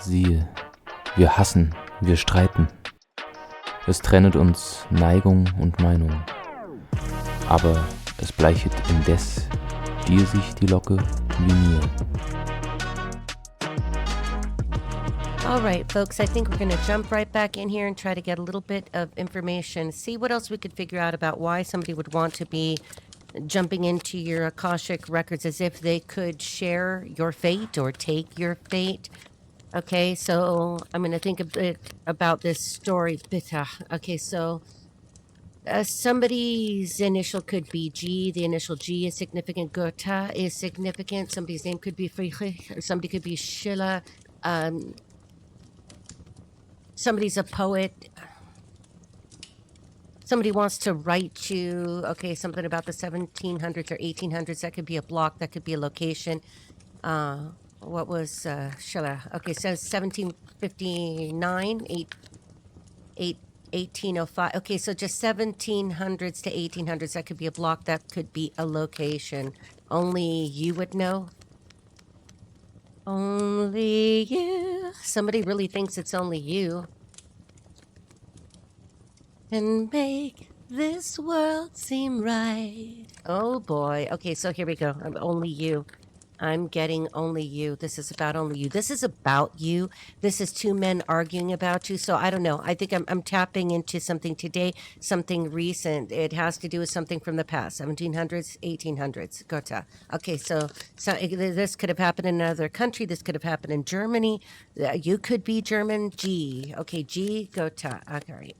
Siehe, wir hassen, wir streiten. Es trennet uns Neigung und Meinung. Aber es bleichet indes dir sich die Locke wie mir. All right, folks, I think we're going to jump right back in here and try to get a little bit of information, see what else we could figure out about why somebody would want to be jumping into your Akashic records as if they could share your fate or take your fate. Okay, so I'm going to think a bit about this story. Okay, so somebody's initial could be G. The initial G is significant. Gotha is significant. Somebody's name could be Friedrich, or somebody could be Schiller. Somebody's a poet. Somebody wants to write you, okay, something about the 1700s or 1800s. That could be a block. That could be a location. What was Schiller? Okay, so 1759, 1805. Okay, so just 1700s to 1800s. That could be a block. That could be a location. Only you would know. Only you. Somebody really thinks it's only you. And make this world seem right. Oh boy. Okay, so here we go. Only you. I'm getting only you. This is about only you. This is about you. This is two men arguing about you. So I don't know. I think I'm tapping into something today, something recent. It has to do with something from the past, 1700s, 1800s. Gotha. Okay, so this could have happened in another country. This could have happened in Germany. You could be German. G. Okay, G. Gotha. Okay.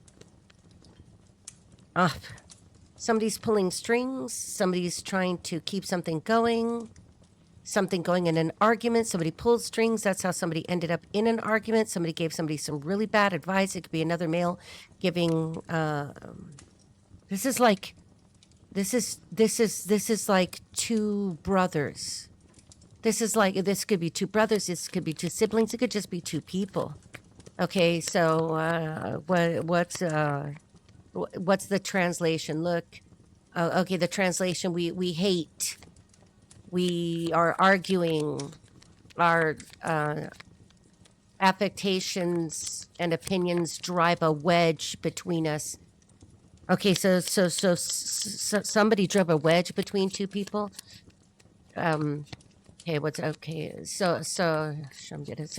Somebody's pulling strings. Somebody's trying to keep something going. Something going in an argument. Somebody pulled strings. That's how somebody ended up in an argument. Somebody gave somebody some really bad advice. It could be another male giving. This is like two brothers. This could be two brothers. This could be two siblings. It could just be two people. Okay, so what's the translation? Look, okay, the translation. We hate. We are arguing. Our affectations and opinions drive a wedge between us. Okay, so somebody drove a wedge between two people. Okay, So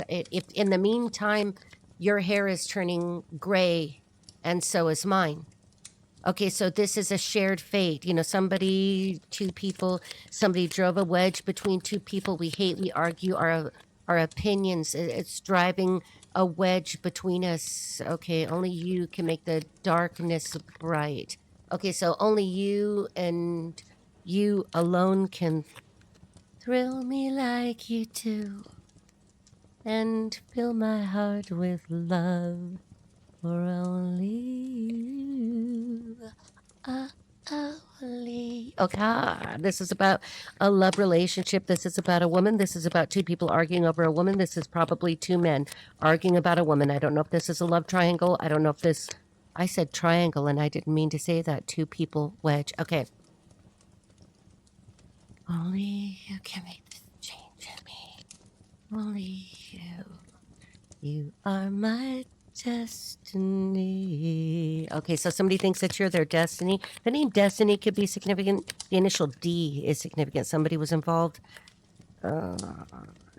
if in the meantime your hair is turning gray, and so is mine. Okay, so this is a shared fate. You know, two people, somebody drove a wedge between two people. We hate, we argue our opinions. It's driving a wedge between us. Okay, only you can make the darkness bright. Okay, so only you and you alone can thrill me like you do and fill my heart with love. For only you, only. Okay, this is about a love relationship. This is about a woman. This is about two people arguing over a woman. This is probably two men arguing about a woman. I don't know if this is a love triangle. I don't know if this. I said triangle, and I didn't mean to say that. Two people wedge. Okay. Only you can make this change in me. Only you. You are my destiny. Okay, so somebody thinks that you're their destiny. The name Destiny could be significant. The initial D is significant. Somebody was involved.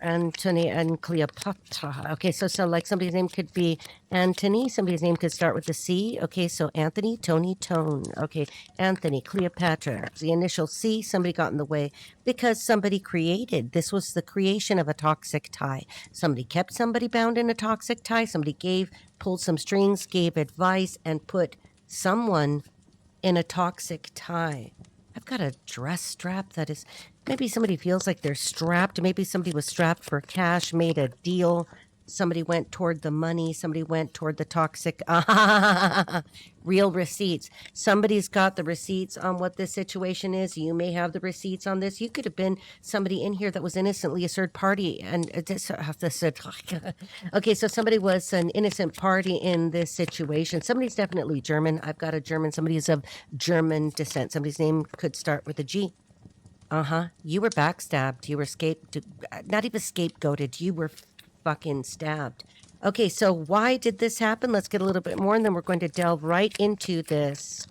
Antony and Cleopatra. Okay, so like somebody's name could be Antony. Somebody's name could start with a C. Okay, so Anthony, Tony, Tone. Okay, Anthony, Cleopatra. The initial C, somebody got in the way because somebody created. This was the creation of a toxic tie. Somebody kept somebody bound in a toxic tie. Somebody pulled some strings, gave advice, and put someone in a toxic tie. I've got a dress strap that is, maybe somebody feels like they're strapped. Maybe somebody was strapped for cash, made a deal. Somebody went toward the money. Somebody went toward the toxic, real receipts. Somebody's got the receipts on what this situation is. You may have the receipts on this. You could have been somebody in here that was innocently a third party. And okay, so somebody was an innocent party in this situation. Somebody's definitely German. I've got a German. Somebody is of German descent. Somebody's name could start with a G. You were backstabbed. You were not even scapegoated. You were fucking stabbed. Okay, so why did this happen? Let's get a little bit more, and then we're going to delve right into this.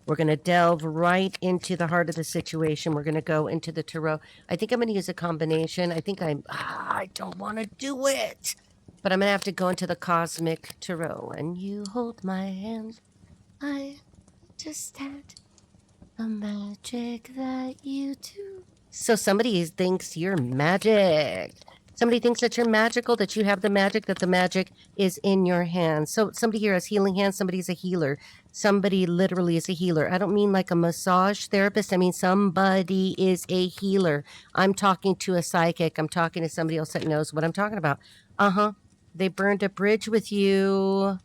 We're going to delve right into the heart of the situation. We're going to go into the tarot. I think I'm going to use a combination. I think I don't want to do it. But I'm going to have to go into the cosmic tarot. And you hold my hand. I understand the magic that you do. So somebody thinks you're magic. Somebody thinks that you're magical, that you have the magic, that the magic is in your hands. So somebody here has healing hands. Somebody's a healer. Somebody literally is a healer. I don't mean like a massage therapist. I mean somebody is a healer. I'm talking to a psychic. I'm talking to somebody else that knows what I'm talking about. Uh-huh. They burned a bridge with you.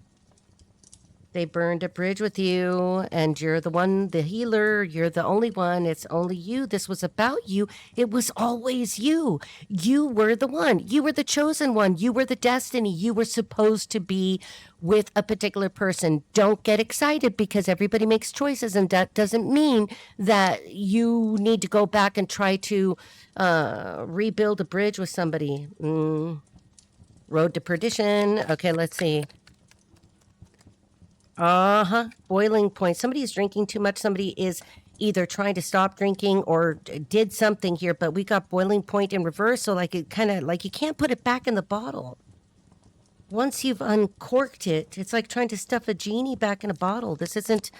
They burned a bridge with you, and you're the one, the healer. You're the only one. It's only you. This was about you. It was always you. You were the one. You were the chosen one. You were the destiny. You were supposed to be with a particular person. Don't get excited because everybody makes choices, and that doesn't mean that you need to go back and try to rebuild a bridge with somebody. Road to perdition. Okay, let's see. Boiling point. Somebody is drinking too much. Somebody is either trying to stop drinking or did something here, but we got boiling point in reverse. So like it kind of like you can't put it back in the bottle. Once you've uncorked it, it's like trying to stuff a genie back in a bottle. This isn't.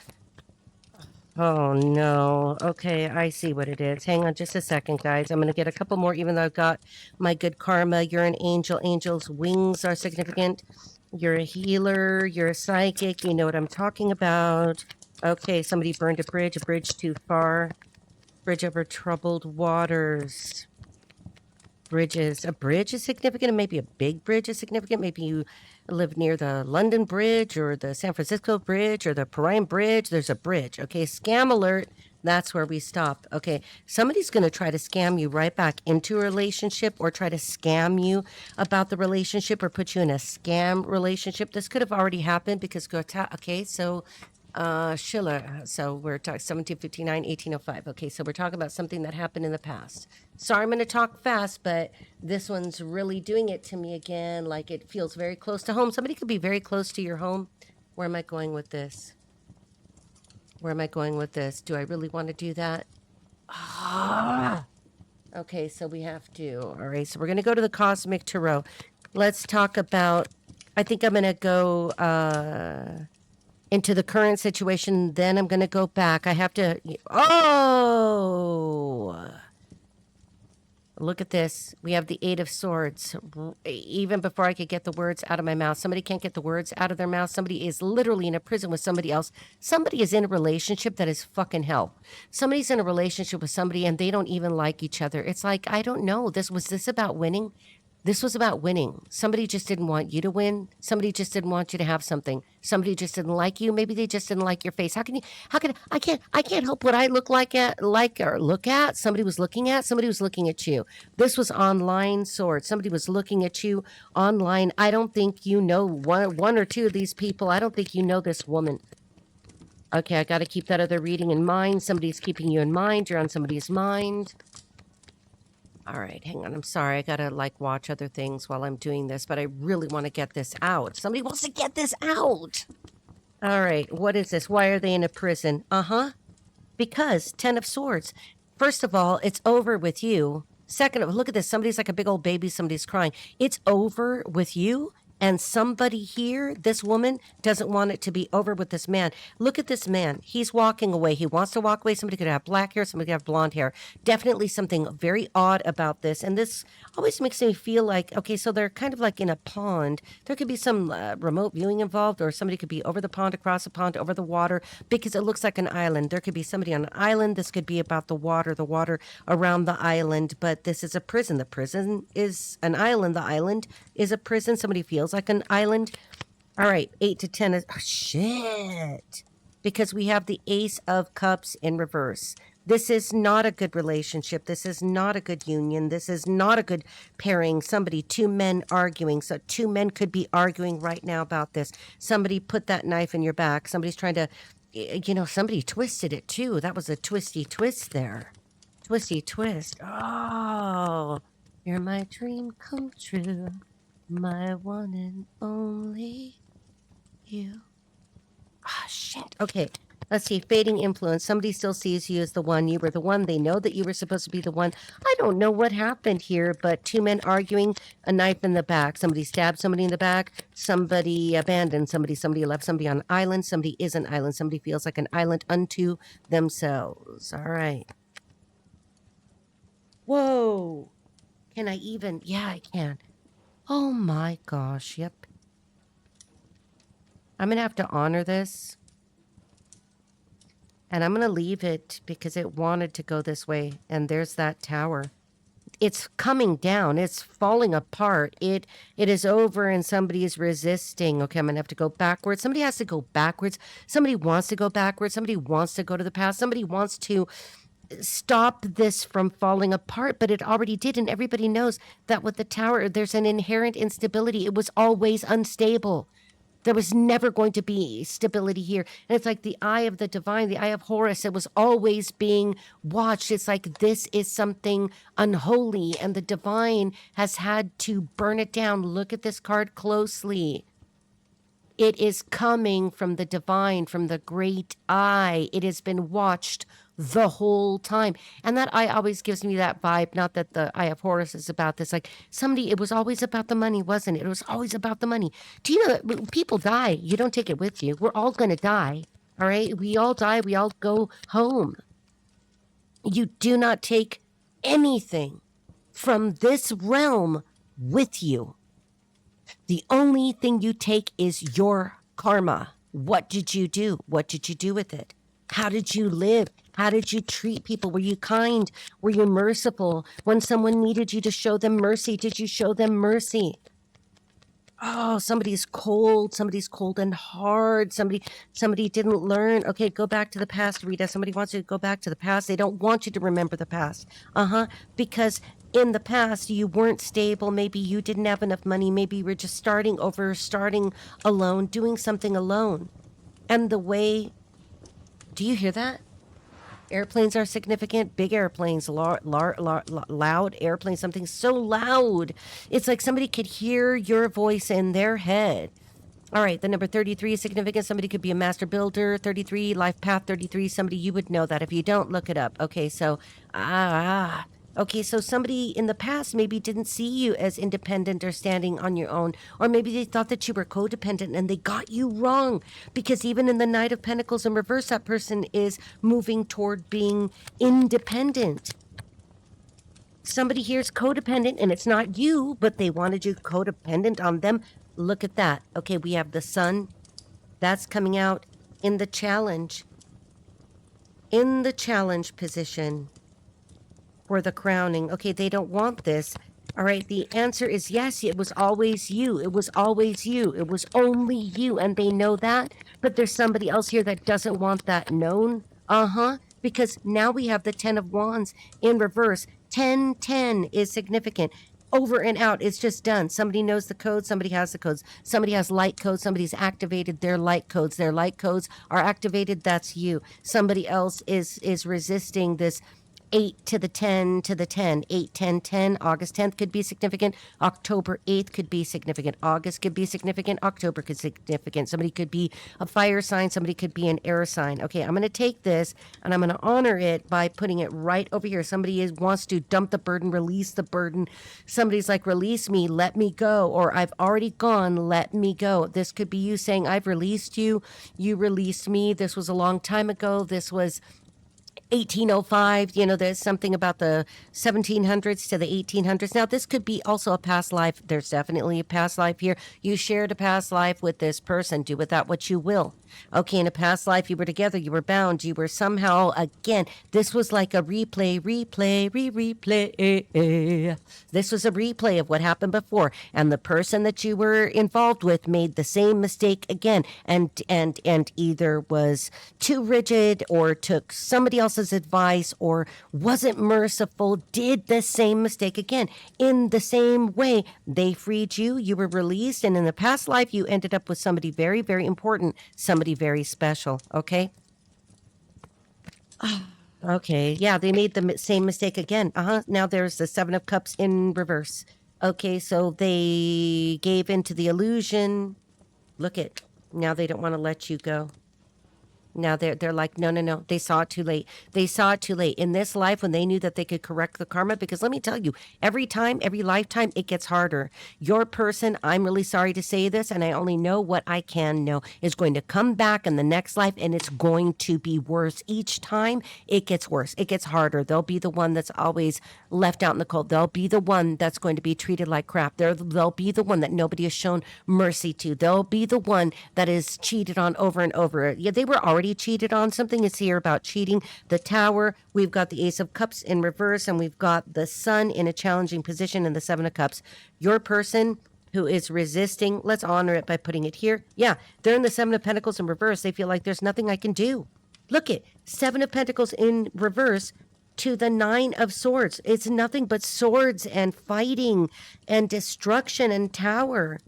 Oh no. Okay, I see what it is. Hang on just a second, guys. I'm going to get a couple more, even though I've got my good karma. You're an angel. Angels' wings are significant. You're a healer, you're a psychic, you know what I'm talking about. Okay, somebody burned a bridge too far. Bridge over troubled waters. Bridges. A bridge is significant, and maybe a big bridge is significant. Maybe you live near the London Bridge or the San Francisco Bridge or the Prime Bridge. There's a bridge. Okay, scam alert. That's where we stop. Okay, somebody's going to try to scam you right back into a relationship or try to scam you about the relationship or put you in a scam relationship. This could have already happened because, okay, so Schiller. So we're talking 1759, 1805. Okay, so we're talking about something that happened in the past. Sorry, I'm going to talk fast, but this one's really doing it to me again. Like it feels very close to home. Somebody could be very close to your home. Where am I going with this? Where am I going with this? Do I really want to do that? Okay, so we have to. All right, so we're going to go to the Cosmic Tarot. Let's talk about, I think I'm going to go into the current situation. Then I'm going to go back. I have to, look at this. We have the Eight of Swords. Even before I could get the words out of my mouth, somebody can't get the words out of their mouth. Somebody is literally in a prison with somebody else. Somebody is in a relationship that is fucking hell. Somebody's in a relationship with somebody and they don't even like each other. It's like, I don't know. Was this about winning? This was about winning. Somebody just didn't want you to win. Somebody just didn't want you to have something. Somebody just didn't like you. Maybe they just didn't like your face. I can't help what I look at. Somebody was looking at you. This was online sword. Somebody was looking at you online. I don't think you know one or two of these people. I don't think you know this woman. Okay, I got to keep that other reading in mind. Somebody's keeping you in mind. You're on somebody's mind. All right, hang on. I'm sorry. I got to watch other things while I'm doing this, but I really want to get this out. Somebody wants to get this out. All right, what is this? Why are they in a prison? Because 10 of Swords. First of all, it's over with you. Second of all, look at this. Somebody's like a big old baby. Somebody's crying. It's over with you. And somebody here, this woman, doesn't want it to be over with this man. Look at this man. He's walking away. He wants to walk away. Somebody could have black hair. Somebody could have blonde hair. Definitely something very odd about this. And this always makes me feel like, okay, so they're kind of like in a pond. There could be some remote viewing involved, or somebody could be over the pond, across the pond, over the water, because it looks like an island. There could be somebody on an island. This could be about the water around the island. But this is a prison. The prison is an island. The island is a prison. Somebody feels like an island. All right, 8 to 10 is shit, because we have the Ace of Cups in reverse. This is not a good relationship. This is not a good union. This is not a good pairing. Two men arguing. So two men could be arguing right now about this. Somebody put that knife in your back. Somebody's trying to, somebody twisted it too. That was a twisty twist there. Twisty twist. Oh, you're my dream come true. My one and only you. Ah, shit. Okay. Let's see. Fading influence. Somebody still sees you as the one. You were the one. They know that you were supposed to be the one. I don't know what happened here, but two men arguing, a knife in the back. Somebody stabbed somebody in the back. Somebody abandoned somebody. Somebody left somebody on an island. Somebody is an island. Somebody feels like an island unto themselves. All right. Whoa. Can I even? Yeah, I can. Oh my gosh. Yep. I'm going to have to honor this. And I'm going to leave it because it wanted to go this way. And there's that tower. It's coming down. It's falling apart. It is over and somebody is resisting. Okay, I'm going to have to go backwards. Somebody has to go backwards. Somebody wants to go backwards. Somebody wants to go to the past. Somebody wants to stop this from falling apart, but it already did. And everybody knows that with the tower, there's an inherent instability. It was always unstable. There was never going to be stability here. And it's like the eye of the divine, the eye of Horus. It was always being watched. It's like this is something unholy, and the divine has had to burn it down. Look at this card closely. It is coming from the divine, from the great eye. It has been watched the whole time. And that eye always gives me that vibe. Not that the eye of Horus is about this. Like somebody, it was always about the money, wasn't it? It was always about the money. Do you know that people die? You don't take it with you. We're all going to die. All right. We all die. We all go home. You do not take anything from this realm with you. The only thing you take is your karma. What did you do? What did you do with it? How did you live? How did you treat people? Were you kind? Were you merciful? When someone needed you to show them mercy, did you show them mercy? Oh, somebody's cold. Somebody's cold and hard. Somebody didn't learn. Okay, go back to the past, Rita. Somebody wants you to go back to the past. They don't want you to remember the past. Because in the past, you weren't stable. Maybe you didn't have enough money. Maybe you were just starting over, starting alone, doing something alone. And the way, do you hear that? Airplanes are significant, big airplanes, loud airplanes, something so loud. It's like somebody could hear your voice in their head. All right, the number 33 is significant. Somebody could be a master builder. 33, life path 33, somebody, you would know that. If you don't, look it up. Okay, so, okay, so somebody in the past maybe didn't see you as independent or standing on your own, or maybe they thought that you were codependent and they got you wrong, because even in the Knight of Pentacles in reverse, that person is moving toward being independent. Somebody here is codependent and it's not you, but they wanted you codependent on them. Look at that. Okay, we have the sun. That's coming out in the challenge. In the challenge position. For the crowning. Okay, they don't want this. All right, the answer is yes. It was always you. It was always you. It was only you, and they know that. But there's somebody else here that doesn't want that known. Because now we have the 10 of Wands in reverse. 10-10 is significant. Over and out, it's just done. Somebody knows the code, somebody has the codes. Somebody has light codes, somebody's activated their light codes. Their light codes are activated, that's you. Somebody else is resisting this 8 to the 10 to the 10. 8, 10, 10. August 10th could be significant. October 8th could be significant. August could be significant. October could be significant. Somebody could be a fire sign. Somebody could be an air sign. Okay, I'm going to take this and I'm going to honor it by putting it right over here. Somebody wants to dump the burden, release the burden. Somebody's like, release me, let me go. Or I've already gone, let me go. This could be you saying, I've released you. You released me. This was a long time ago. This was 1805, there's something about the 1700s to the 1800s. Now, this could be also a past life. There's definitely a past life here. You shared a past life with this person. Do with that what you will. Okay, in a past life, you were together, you were bound, you were somehow, again, this was like a replay. This was a replay of what happened before. And the person that you were involved with made the same mistake again and either was too rigid or took somebody else's advice or wasn't merciful, did the same mistake again. In the same way, they freed you, you were released, and in the past life, you ended up with somebody very, very important, somebody very special, okay? Okay, yeah, they made the same mistake again. Now there's the 7 of Cups in reverse. Okay, so they gave into the illusion. Look at, now they don't want to let you go. Now they're like, no. They saw it too late. They saw it too late in this life when they knew that they could correct the karma. Because let me tell you, every time, every lifetime, it gets harder. Your person, I'm really sorry to say this, and I only know what I can know, is going to come back in the next life, and it's going to be worse. Each time it gets worse. It gets harder. They'll be the one that's always left out in the cold. They'll be the one that's going to be treated like crap. They'll be the one that nobody has shown mercy to. They'll be the one that is cheated on over and over. Yeah, they were already cheated on. Something is here about cheating. The Tower, we've got the Ace of Cups in reverse, and we've got the Sun in a challenging position in the Seven of Cups. Your person who is resisting, let's honor it by putting it here. Yeah, they're in the Seven of Pentacles in reverse. They feel like there's nothing I can do. Look at Seven of Pentacles in reverse to the Nine of Swords. It's nothing but swords and fighting and destruction and Tower.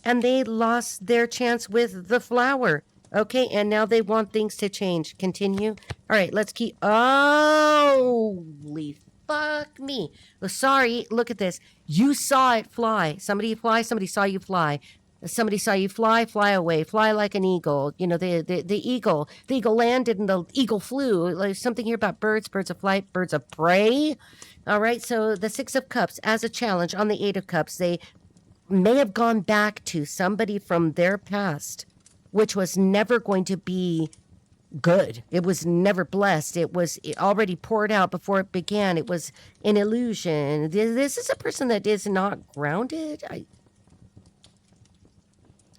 And they lost their chance with the Flower. Okay, and now they want things to change. Continue. All right, let's keep... Holy fuck me. Oh, sorry, look at this. You saw it fly. Somebody fly, somebody saw you fly. Somebody saw you fly away, fly like an eagle. You know, the eagle landed and the eagle flew. There's something here about birds of flight, birds of prey. All right, so the Six of Cups as a challenge on the Eight of Cups. They may have gone back to somebody from their past, which was never going to be good. It was never blessed. It was already poured out before it began. It was an illusion. This is a person that is not grounded.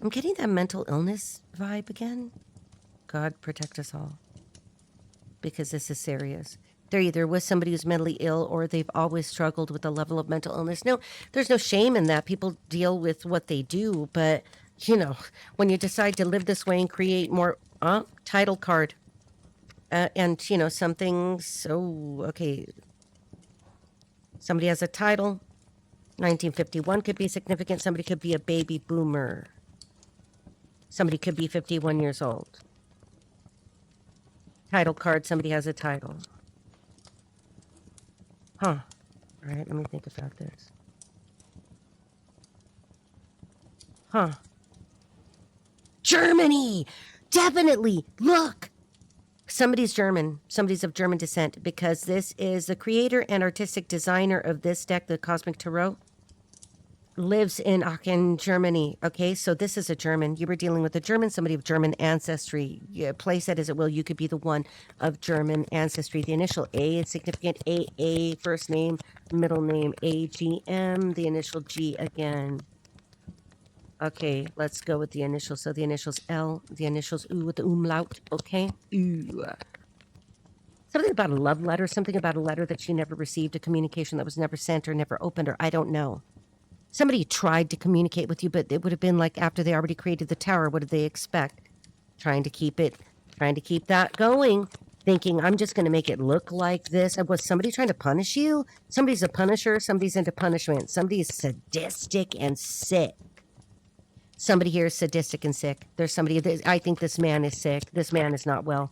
I'm getting that mental illness vibe again. God protect us all. Because this is serious. They're either with somebody who's mentally ill or they've always struggled with a level of mental illness. No, there's no shame in that. People deal with what they do. But, you know, when you decide to live this way and create more title card. And, you know, something so, okay. Somebody has a title. 1951 could be significant. Somebody could be a baby boomer. Somebody could be 51 years old. Title card, somebody has a title. Huh. All right, let me think about this. Huh. Germany! Definitely! Look! Somebody's German. Somebody's of German descent, because this is the creator and artistic designer of this deck, the Cosmic Tarot, lives in Aachen, Germany. Okay, so this is a German. You were dealing with a German, somebody of German ancestry. Yeah, place that as it will. You could be the one of German ancestry. The initial A is significant. A, first name, middle name, AGM. The initial G again. Okay, let's go with the initials. So the initials L, the initials U with the umlaut. Okay, U. Something about a love letter, something about a letter that she never received, a communication that was never sent or never opened, or I don't know. Somebody tried to communicate with you, but it would have been like after they already created the tower. What did they expect? Trying to keep that going, thinking I'm just going to make it look like this. Was somebody trying to punish you? Somebody's a punisher. Somebody's into punishment. Somebody's sadistic and sick. Somebody here is sadistic and sick. There's somebody, I think this man is sick. This man is not well.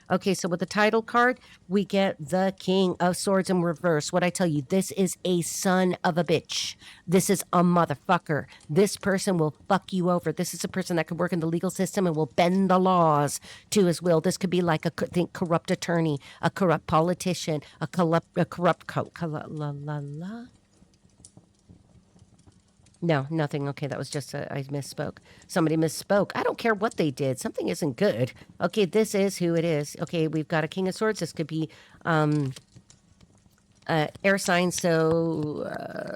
Okay, so with the title card, we get the King of Swords in reverse. What I tell you, this is a son of a bitch. This is a motherfucker. This person will fuck you over. This is a person that could work in the legal system and will bend the laws to his will. This could be like a corrupt attorney, a corrupt politician, a corrupt No, nothing. Okay, that was just I misspoke. Somebody misspoke. I don't care what they did. Something isn't good. Okay, this is who it is. Okay, we've got a King of Swords. This could be air sign, so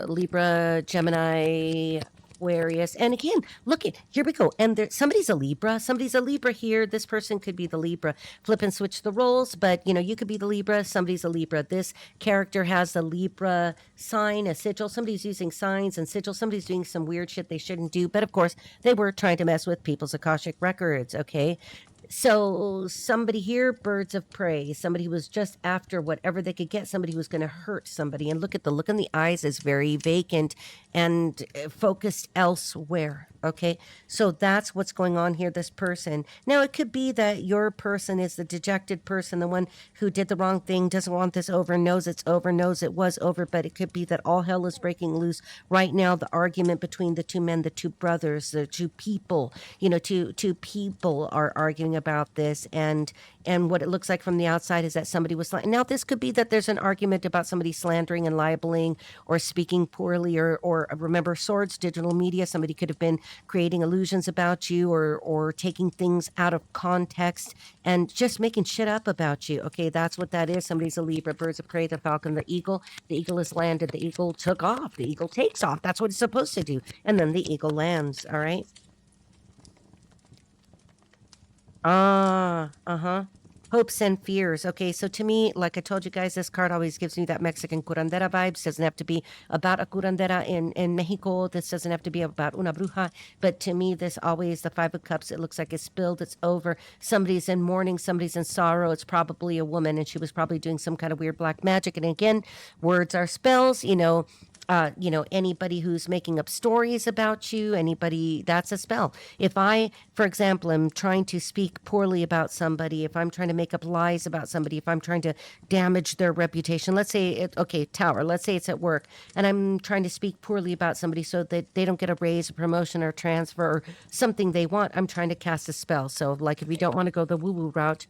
Libra, Gemini, Aquarius. And again, look at, here we go. And there, somebody's a Libra. Somebody's a Libra here. This person could be the Libra. Flip and switch the roles, but you know, you could be the Libra. Somebody's a Libra. This character has a Libra sign, a sigil. Somebody's using signs and sigils. Somebody's doing some weird shit they shouldn't do. But of course, they were trying to mess with people's Akashic records, okay? So somebody here, birds of prey, somebody who was just after whatever they could get, somebody who was going to hurt somebody. And look at the look in the eyes is very vacant and focused elsewhere. Okay. So that's what's going on here, this person. Now, it could be that your person is the dejected person, the one who did the wrong thing, doesn't want this over, knows it's over, knows it was over, but it could be that all hell is breaking loose right now. The argument between the two men, the two brothers, the two people, two people are arguing about this, and what it looks like from the outside is that somebody was now this could be that there's an argument about somebody slandering and libeling or speaking poorly, or remember, swords, digital media, somebody could have been creating illusions about you, or taking things out of context and just making shit up about you. Okay, that's what that is. Somebody's a Libra, birds of prey, the falcon, the eagle. The eagle has landed, the eagle took off, the eagle takes off. That's what it's supposed to do. And then the eagle lands. All right. Hopes and fears. Okay, so to me, like I told you guys, this card always gives me that Mexican curandera vibes. Doesn't have to be about a curandera in Mexico. This doesn't have to be about una bruja. But to me, this always, the Five of Cups, it looks like it's spilled, it's over. Somebody's in mourning, somebody's in sorrow. It's probably a woman, and she was probably doing some kind of weird black magic. And again, words are spells, anybody who's making up stories about you, anybody, that's a spell. If I, for example, am trying to speak poorly about somebody, if I'm trying to make up lies about somebody, if I'm trying to damage their reputation, let's say, Tower, let's say it's at work, and I'm trying to speak poorly about somebody so that they don't get a raise, a promotion, or transfer, or something they want, I'm trying to cast a spell. So, like, if we don't want to go the woo-woo route,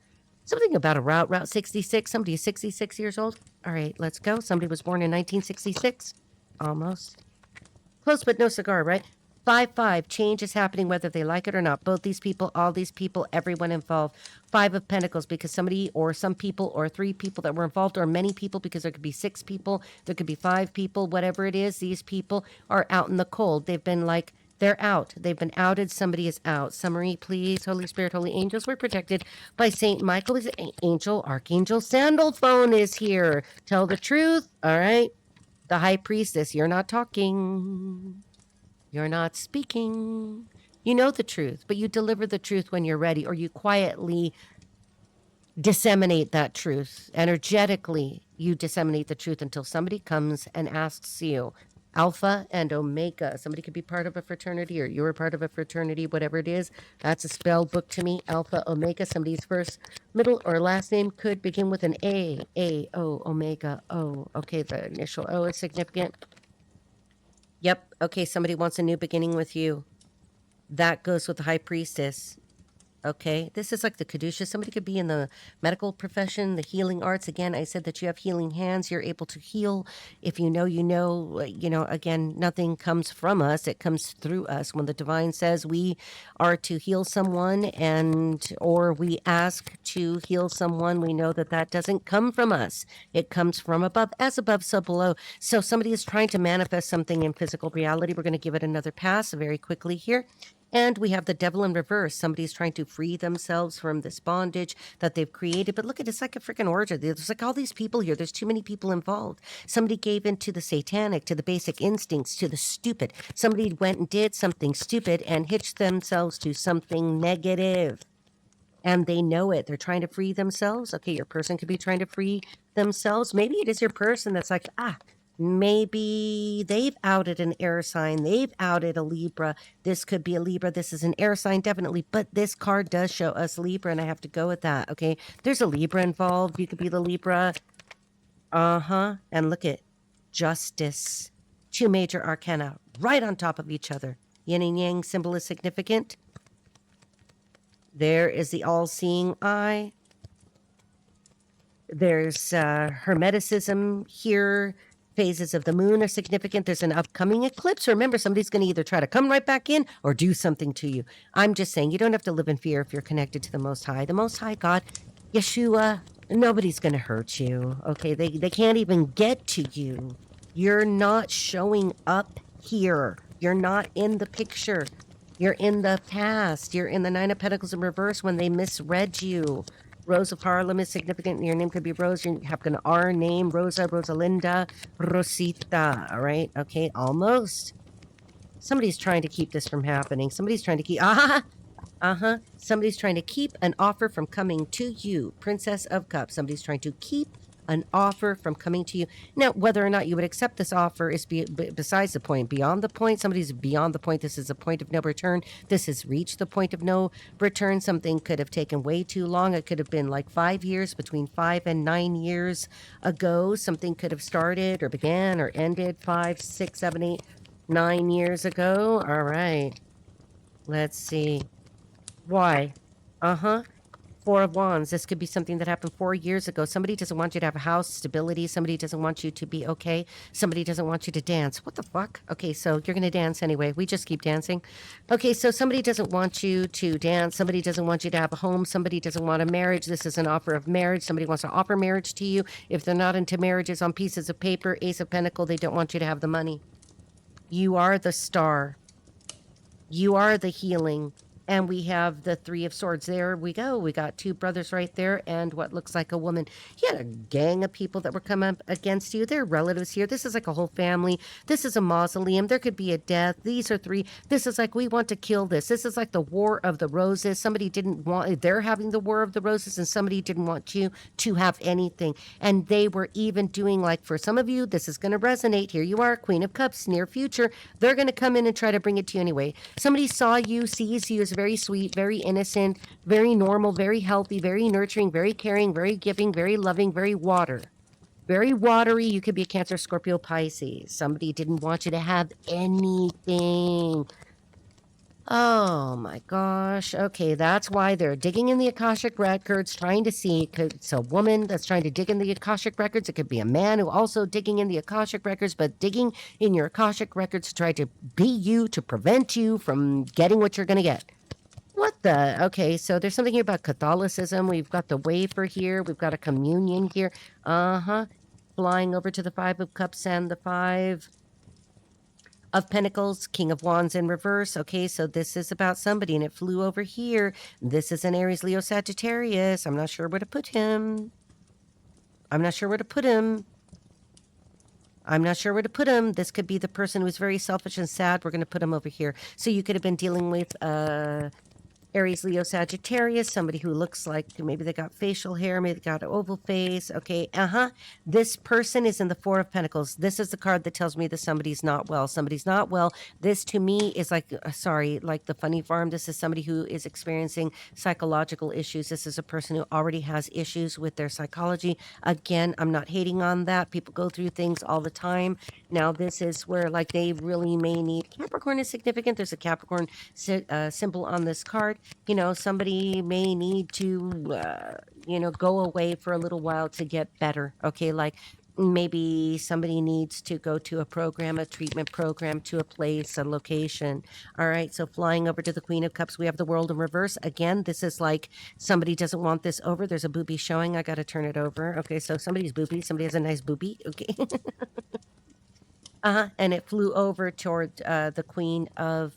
something about a Route 66, somebody is 66 years old. All right, let's go. Somebody was born in 1966. Almost. Close, but no cigar, right? 5-5. Change is happening whether they like it or not. Both these people, all these people, everyone involved. 5 of Pentacles, because somebody or some people or 3 people that were involved, or many people, because there could be 6 people, there could be 5 people, whatever it is, these people are out in the cold. They've been like, they're out. They've been outed. Somebody is out. Summary, please. Holy Spirit, holy angels, we're protected by Saint Michael. Is angel, Archangel Sandalphone is here. Tell the truth. All right. The High Priestess, you're not talking. You're not speaking. You know the truth, but you deliver the truth when you're ready, or you quietly disseminate that truth. Energetically, you disseminate the truth until somebody comes and asks you. Alpha and Omega. Somebody could be part of a fraternity, or you're part of a fraternity, whatever it is. That's a spell book to me. Alpha, Omega. Somebody's first, middle, or last name could begin with an A. A, O, Omega, O. Okay, the initial O is significant. Yep. Okay, somebody wants a new beginning with you. That goes with the High Priestess. Okay, this is like the Caduceus. Somebody could be in the medical profession, the healing arts. Again, I said that you have healing hands. You're able to heal. If you know, again, nothing comes from us. It comes through us. When the divine says we are to heal someone, or we ask to heal someone, we know that that doesn't come from us. It comes from above. As above, so below. So somebody is trying to manifest something in physical reality. We're going to give it another pass very quickly here. And we have the Devil in reverse. Somebody's trying to free themselves from this bondage that they've created. But look at it, it's like a freaking orgy. There's like all these people here. There's too many people involved. Somebody gave in to the satanic, to the basic instincts, to the stupid. Somebody went and did something stupid and hitched themselves to something negative. And they know it. They're trying to free themselves. Okay, your person could be trying to free themselves. Maybe it is your person that's like, maybe they've outed an air sign. They've outed a Libra. This could be a Libra. This is an air sign, definitely. But this card does show us Libra, and I have to go with that, okay? There's a Libra involved. You could be the Libra. And look at Justice. 2 major arcana right on top of each other. Yin and Yang symbol is significant. There is the all-seeing eye. There's Hermeticism here. Phases of the moon are significant. There's an upcoming eclipse. Remember, somebody's going to either try to come right back in or do something to you. I'm just saying, you don't have to live in fear if you're connected to the Most High. The Most High God, Yeshua, nobody's going to hurt you. Okay, they can't even get to you. You're not showing up here. You're not in the picture. You're in the past. You're in the 9 of Pentacles in reverse when they misread you. Rose of Harlem is significant. Your name could be Rose. You have an R name. Rosa, Rosalinda, Rosita. All right. Okay. Almost. Somebody's trying to keep this from happening. Somebody's trying to keep... Somebody's trying to keep an offer from coming to you. Princess of Cups. Somebody's trying to keep an offer from coming to you. Now, whether or not you would accept this offer is besides the point. Beyond the point, somebody's beyond the point. This is a point of no return. This has reached the point of no return. Something could have taken way too long. It could have been like 5 years, between 5 and 9 years ago. Something could have started or began or ended 5, 6, 7, 8, 9 years ago. All right. Let's see. Why? Four of Wands. This could be something that happened 4 years ago. Somebody doesn't want you to have a house, stability. Somebody doesn't want you to be okay. Somebody doesn't want you to dance. What the fuck? Okay, so you're going to dance anyway. We just keep dancing. Okay, so somebody doesn't want you to dance. Somebody doesn't want you to have a home. Somebody doesn't want a marriage. This is an offer of marriage. Somebody wants to offer marriage to you. If they're not into marriages on pieces of paper, Ace of Pentacles, they don't want you to have the money. You are the star. You are the healing. And we have the Three of Swords. There we go. We got two brothers right there and what looks like a woman. You had a gang of people that were coming up against you. They're relatives here. This is like a whole family. This is a mausoleum. There could be a death. These are three. This is like, we want to kill this. This is like the War of the Roses. Somebody didn't want, they're having the War of the Roses and somebody didn't want you to have anything. And they were even doing, like, for some of you, this is going to resonate. Here you are, Queen of Cups, near future. They're going to come in and try to bring it to you anyway. Somebody saw you, sees you as very sweet, very innocent, very normal, very healthy, very nurturing, very caring, very giving, very loving, very watery. You could be a Cancer, Scorpio, Pisces. Somebody didn't want you to have anything. Oh my gosh. Okay, that's why they're digging in the Akashic records, trying to see. It's a woman that's trying to dig in the Akashic records. It could be a man who also digging in the Akashic records, but digging in your Akashic records to try to be you, to prevent you from getting what you're going to get. What the? Okay, so there's something here about Catholicism. We've got the wafer here. We've got a communion here. Flying over to the Five of Cups and the Five of Pentacles, King of Wands in reverse. Okay, so this is about somebody and it flew over here. This is an Aries, Leo, Sagittarius. I'm not sure where to put him. This could be the person who's very selfish and sad. We're going to put him over here. So you could have been dealing with Aries, Leo, Sagittarius, somebody who looks like maybe they got facial hair, maybe they got an oval face. Okay, This person is in the Four of Pentacles. This is the card that tells me that somebody's not well. Somebody's not well. This to me is like, like the funny farm. This is somebody who is experiencing psychological issues. This is a person who already has issues with their psychology. Again, I'm not hating on that. People go through things all the time. Now, this is where, like, they really may need, Capricorn is significant. There's a Capricorn symbol on this card. You know, somebody may need to, go away for a little while to get better. Okay, like maybe somebody needs to go to a program, a treatment program, to a place, a location. All right, so flying over to the Queen of Cups, we have the World in reverse. Again, this is like somebody doesn't want this over. There's a boobie showing. I got to turn it over. Okay, so somebody's boobie. Somebody has a nice boobie. Okay. And it flew over toward the Queen of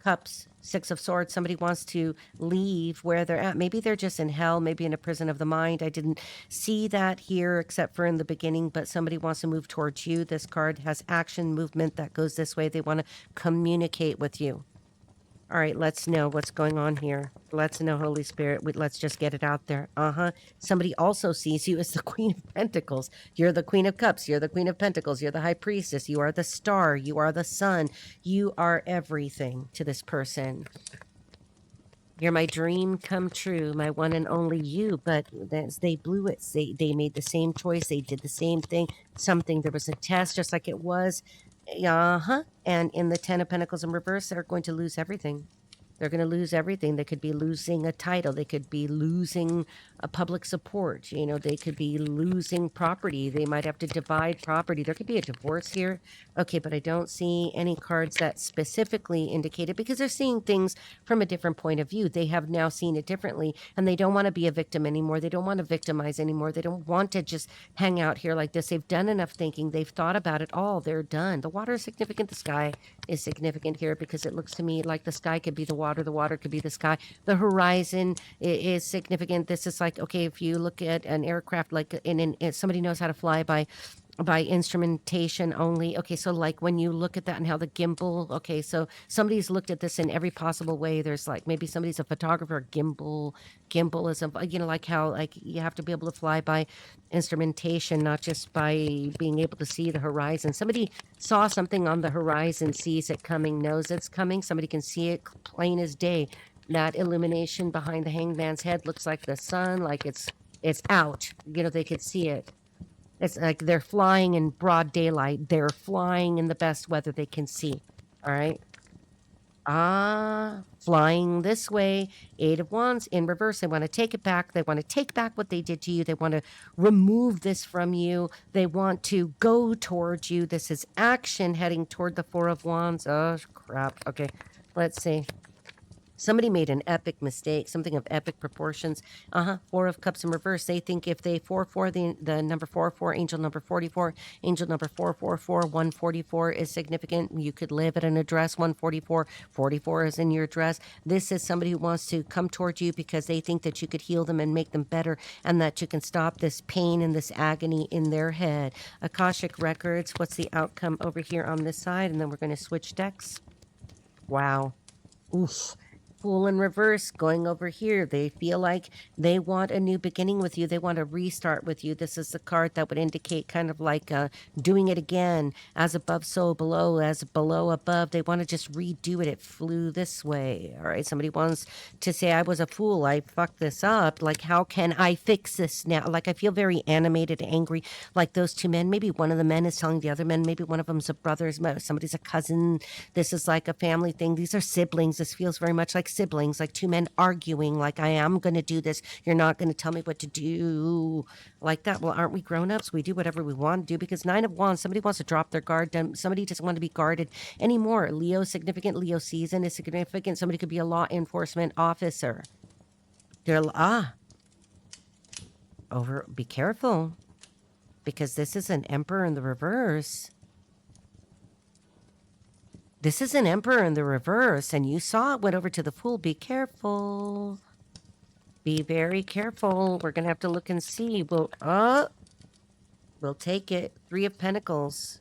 Cups, Six of Swords. Somebody wants to leave where they're at. Maybe they're just in hell, maybe in a prison of the mind. I didn't see that here except for in the beginning, but somebody wants to move towards you. This card has action, movement that goes this way. They want to communicate with you. All right, let's know what's going on here. Let's know, Holy Spirit. Let's just get it out there. Somebody also sees you as the Queen of Pentacles. You're the Queen of Cups. You're the Queen of Pentacles. You're the High Priestess. You are the star. You are the sun. You are everything to this person. You're my dream come true, my one and only you. But they blew it. They made the same choice. They did the same thing. There was a test, just like it was. And in the Ten of Pentacles in reverse, they're going to lose everything. They're going to lose everything. They could be losing a title. They could be losing a public support. You know, they could be losing property. They might have to divide property. There could be a divorce here. Okay, but I don't see any cards that specifically indicate it because they're seeing things from a different point of view. They have now seen it differently and they don't want to be a victim anymore. They don't want to victimize anymore. They don't want to just hang out here like this. They've done enough thinking. They've thought about it all. They're done. The water is significant. The sky is significant here because it looks to me like the sky could be the water could be the sky. The horizon is significant. This is like, okay, if you look at an aircraft, like somebody knows how to fly by by instrumentation only. Okay, so like when you look at that and how the gimbal, okay, so somebody's looked at this in every possible way. There's like maybe somebody's a photographer, gimbal is a, like how like you have to be able to fly by instrumentation, not just by being able to see the horizon. Somebody saw something on the horizon, sees it coming, knows it's coming. Somebody can see it plain as day. That illumination behind the hanged man's head looks like the sun, like it's out. They could see it. It's like they're flying in broad daylight. They're flying in the best weather they can see. All right. Flying this way. 8 of Wands in reverse. They want to take it back. They want to take back what they did to you. They want to remove this from you. They want to go towards you. This is action heading toward the 4 of Wands. Oh, crap. Okay. Let's see. Somebody made an epic mistake, something of epic proportions. 4 of Cups in reverse. They think if they 4-4, the number 4-4, angel number 44, angel number 444, 144 is significant. You could live at an address 144, 44 is in your address. This is somebody who wants to come towards you because they think that you could heal them and make them better, and that you can stop this pain and this agony in their head. Akashic Records, what's the outcome over here on this side? And then we're going to switch decks. Wow. Oof. Fool in reverse going over here. They feel like they want a new beginning with you. They want to restart with you. This is the card that would indicate kind of like doing it again. As above, so below. As below, above. They want to just redo it. It flew this way. All right. Somebody wants to say, I was a fool. I fucked this up. Like, how can I fix this now? Like, I feel very animated, angry. Like those two men. Maybe one of the men is telling the other men. Maybe one of them's a brother. Somebody's a cousin. This is like a family thing. These are siblings. This feels very much like siblings, like two men arguing, like I am going to do this. You're not going to tell me what to do. Like that. Well, aren't we grown-ups? We do whatever we want to do because 9 of Wands, somebody wants to drop their guard. Somebody doesn't want to be guarded anymore. Leo is significant. Leo season is significant. Somebody could be a law enforcement officer. They're, be careful because this is an Emperor in the reverse. This is an Emperor in the reverse, and you saw it went over to the Fool. Be careful. Be very careful. We're going to have to look and see. We'll take it. 3 of Pentacles.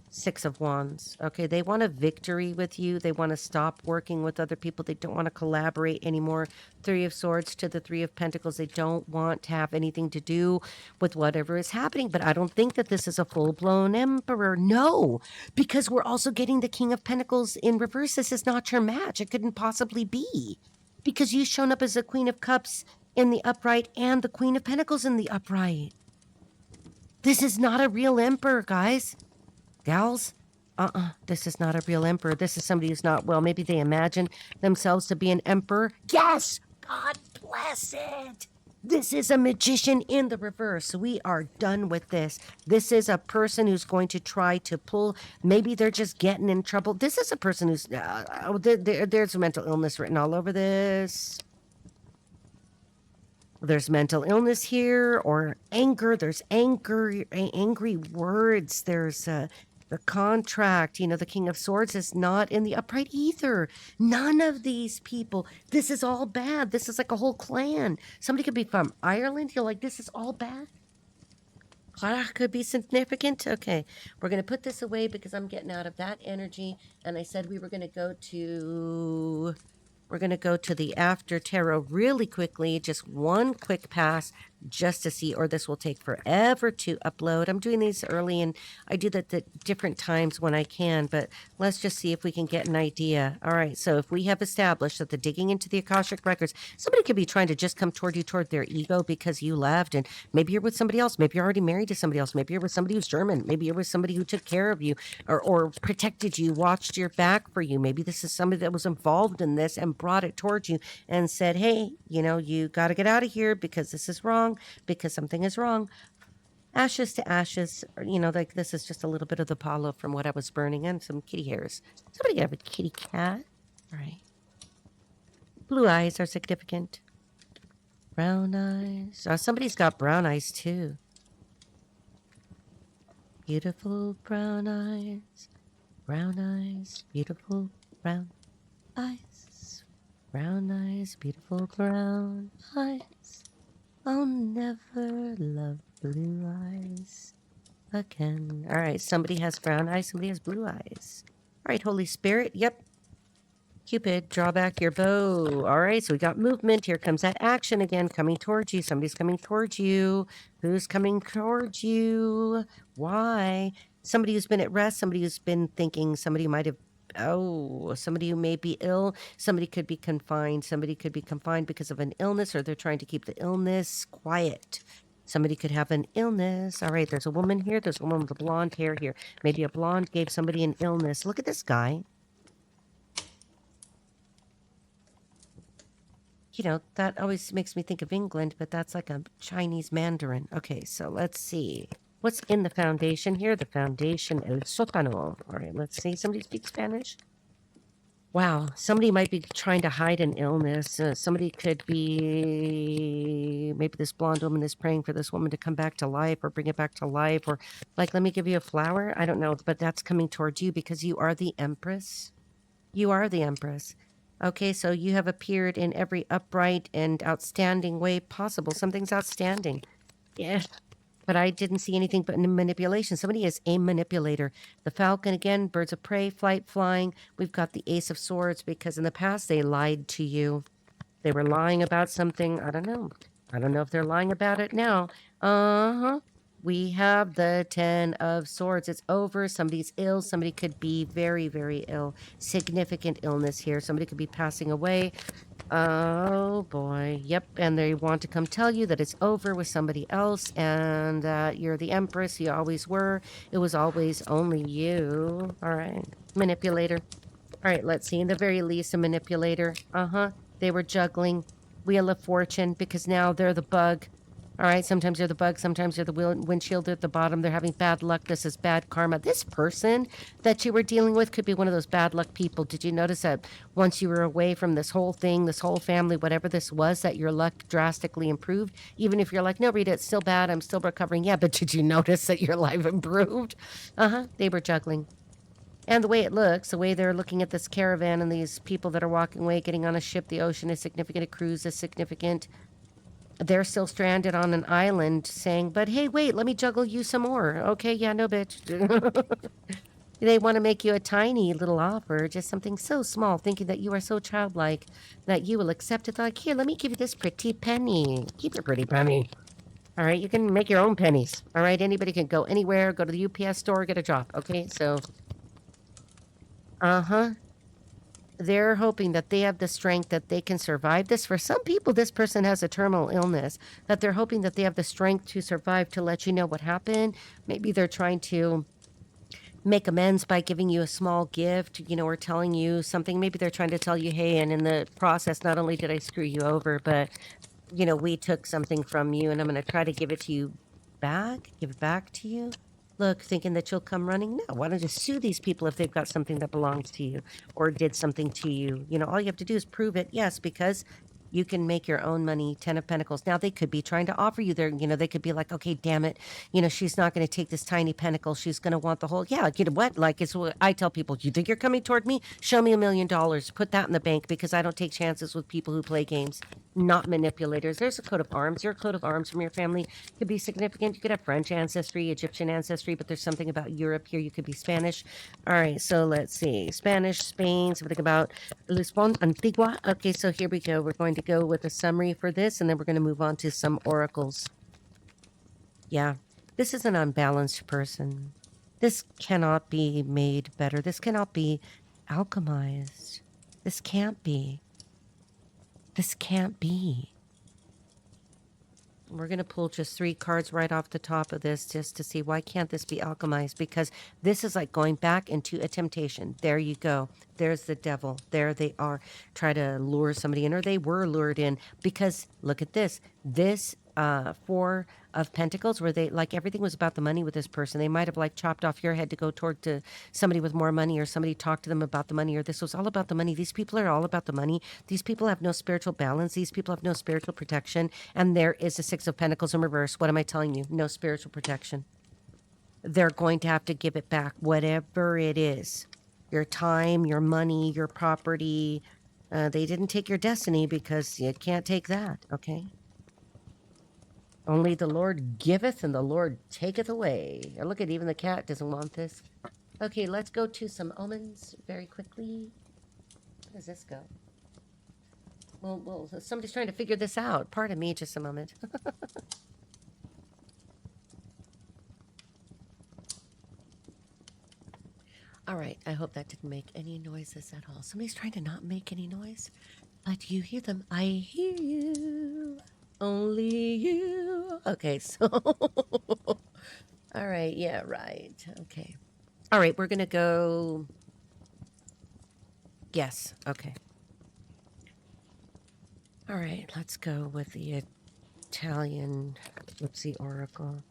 6 of Wands. Okay, they want a victory with you. They want to stop working with other people. They don't want to collaborate anymore. 3 of Swords to the 3 of Pentacles. They don't want to have anything to do with whatever is happening. But I don't think that this is a full-blown Emperor. No, because we're also getting the King of Pentacles in reverse. This is not your match. It couldn't possibly be. Because you've shown up as the Queen of Cups in the upright and the Queen of Pentacles in the upright. This is not a real Emperor, guys. Gals, this is not a real emperor. This is somebody who's not, well, maybe they imagine themselves to be an emperor. Yes! God bless it! This is a magician in the reverse. We are done with this. This is a person who's going to try to pull, maybe they're just getting in trouble. This is a person who's, there's mental illness written all over this. There's mental illness here, or anger. There's anger, angry words. There's the contract, the King of Swords is not in the upright either. None of these people. This is all bad. This is like a whole clan. Somebody could be from Ireland. You're like, this is all bad. Could be significant. Okay, we're going to put this away because I'm getting out of that energy. And I said we were going to go to... We're going to go to the after tarot really quickly, just one quick pass just to see, or this will take forever to upload. I'm doing these early and I do that at different times when I can, but let's just see if we can get an idea. All right, so if we have established that the digging into the Akashic Records, somebody could be trying to just come toward you, toward their ego because you left, and maybe you're with somebody else, maybe you're already married to somebody else, maybe you're with somebody who's German, maybe you're with somebody who took care of you or protected you, watched your back for you. Maybe this is somebody that was involved in this and brought it towards you and said, hey, you got to get out of here because this is wrong, because something is wrong. Ashes to ashes, like this is just a little bit of the Apollo from what I was burning and some kitty hairs. Somebody have a kitty cat. All right. Blue eyes are significant. Brown eyes. Somebody's got brown eyes too. Beautiful brown eyes. Brown eyes. Beautiful brown eyes. Brown eyes. Beautiful brown eyes. I'll never love blue eyes. Again. All right. Somebody has brown eyes. Somebody has blue eyes. All right. Holy Spirit. Yep. Cupid, draw back your bow. All right, so we got movement. Here comes that action again, coming towards you. Somebody's coming towards you. Who's coming towards you? Why? Somebody who's been at rest, somebody who's been thinking, somebody might have, somebody who may be ill. Somebody could be confined. Somebody could be confined because of an illness, or they're trying to keep the illness quiet. Somebody could have an illness. All right, there's a woman here. There's a woman with blonde hair here. Maybe a blonde gave somebody an illness. Look at this guy. You know, that always makes me think of England, but that's like a Chinese Mandarin. Okay, so let's see. What's in the foundation here? The foundation, el sótano. All right, let's see. Somebody speaks Spanish? Wow, somebody might be trying to hide an illness. Somebody could be, maybe this blonde woman is praying for this woman to come back to life or bring it back to life, or like, let me give you a flower. I don't know, but that's coming towards you because you are the Empress. You are the Empress. Okay, so you have appeared in every upright and outstanding way possible. Something's outstanding. Yeah. But I didn't see anything but manipulation. Somebody is a manipulator. The Falcon, again, birds of prey, flight, flying. We've got the Ace of Swords because in the past they lied to you. They were lying about something. I don't know. I don't know if they're lying about it now. Uh-huh. We have the 10 of Swords. It's over. Somebody's ill. Somebody could be very, very ill. Significant illness here. Somebody could be passing away. Oh, boy. Yep. And they want to come tell you that it's over with somebody else and that you're the Empress. You always were. It was always only you. All right. Manipulator. All right, let's see. In the very least, a manipulator. Uh-huh. They were juggling. Wheel of Fortune because now they're the bug. All right, sometimes they're the bug, sometimes they're the windshield at the bottom. They're having bad luck. This is bad karma. This person that you were dealing with could be one of those bad luck people. Did you notice that once you were away from this whole thing, this whole family, whatever this was, that your luck drastically improved? Even if you're like, no, Rita, it's still bad. I'm still recovering. Yeah, but did you notice that your life improved? Uh-huh, they were juggling. And the way it looks, the way they're looking at this caravan and these people that are walking away, getting on a ship, the ocean is significant, a cruise is significant. They're still stranded on an island saying, but hey, wait, let me juggle you some more. Okay, yeah, no, bitch. They want to make you a tiny little offer, just something so small, thinking that you are so childlike that you will accept it. Like, here, let me give you this pretty penny. Keep your pretty penny. All right, you can make your own pennies. All right, anybody can go anywhere, go to the UPS store, get a job. Okay, so, uh-huh. They're hoping that they have the strength that they can survive this. For some people, this person has a terminal illness, that they're hoping that they have the strength to survive to let you know what happened. Maybe they're trying to make amends by giving you a small gift, you know, or telling you something. Maybe they're trying to tell you, hey, and in the process, not only did I screw you over, but, you know, we took something from you and I'm going to try to give it to you back, give it back to you. Look, thinking that you'll come running. No, why don't you sue these people if they've got something that belongs to you or did something to you? You know, all you have to do is prove it. Yes, because you can make your own money. 10 of Pentacles. Now they could be trying to offer you their, you know, they could be like, okay, damn it. You know, she's not going to take this tiny pentacle. She's going to want the whole, yeah, you know what? Like it's what I tell people, you think you're coming toward me? Show me $1 million. Put that in the bank because I don't take chances with people who play games, not manipulators. There's a coat of arms. Your coat of arms from your family could be significant. You could have French ancestry, Egyptian ancestry, but there's something about Europe here. You could be Spanish. All right, so let's see. Spanish, Spain, something about Lisbon, Antigua. Okay, so here we go. We're going to go with a summary for this, and then we're going to move on to some oracles. Yeah, this is an unbalanced person. This cannot be made better. This cannot be alchemized. This can't be. This can't be. We're going to pull just 3 cards right off the top of this just to see why can't this be alchemized? Because this is like going back into a temptation. There you go. There's the devil. There they are. Try to lure somebody in, or they were lured in. Because look at this. This 4 of Pentacles, where they like everything was about the money with this person. They might have like chopped off your head to go toward to somebody with more money, or somebody talked to them about the money, or this was all about the money. These people are all about the money. These people have no spiritual balance. These people have no spiritual protection. And there is a 6 of Pentacles in reverse. What am I telling you? No spiritual protection. They're going to have to give it back, whatever it is. Your time, your money, your property. They didn't take your destiny because you can't take that, okay? Only the Lord giveth and the Lord taketh away. Or look at, even the cat doesn't want this. Okay, let's go to some omens very quickly. Where does this go? Well, somebody's trying to figure this out. Pardon me just a moment. All right, I hope that didn't make any noises at all. Somebody's trying to not make any noise, but you hear them. I hear you. Only you. Okay, so... All right, yeah, right. Okay. All right, we're going to go... Yes, okay. All right, let's go with the Italian, let's see, oracle.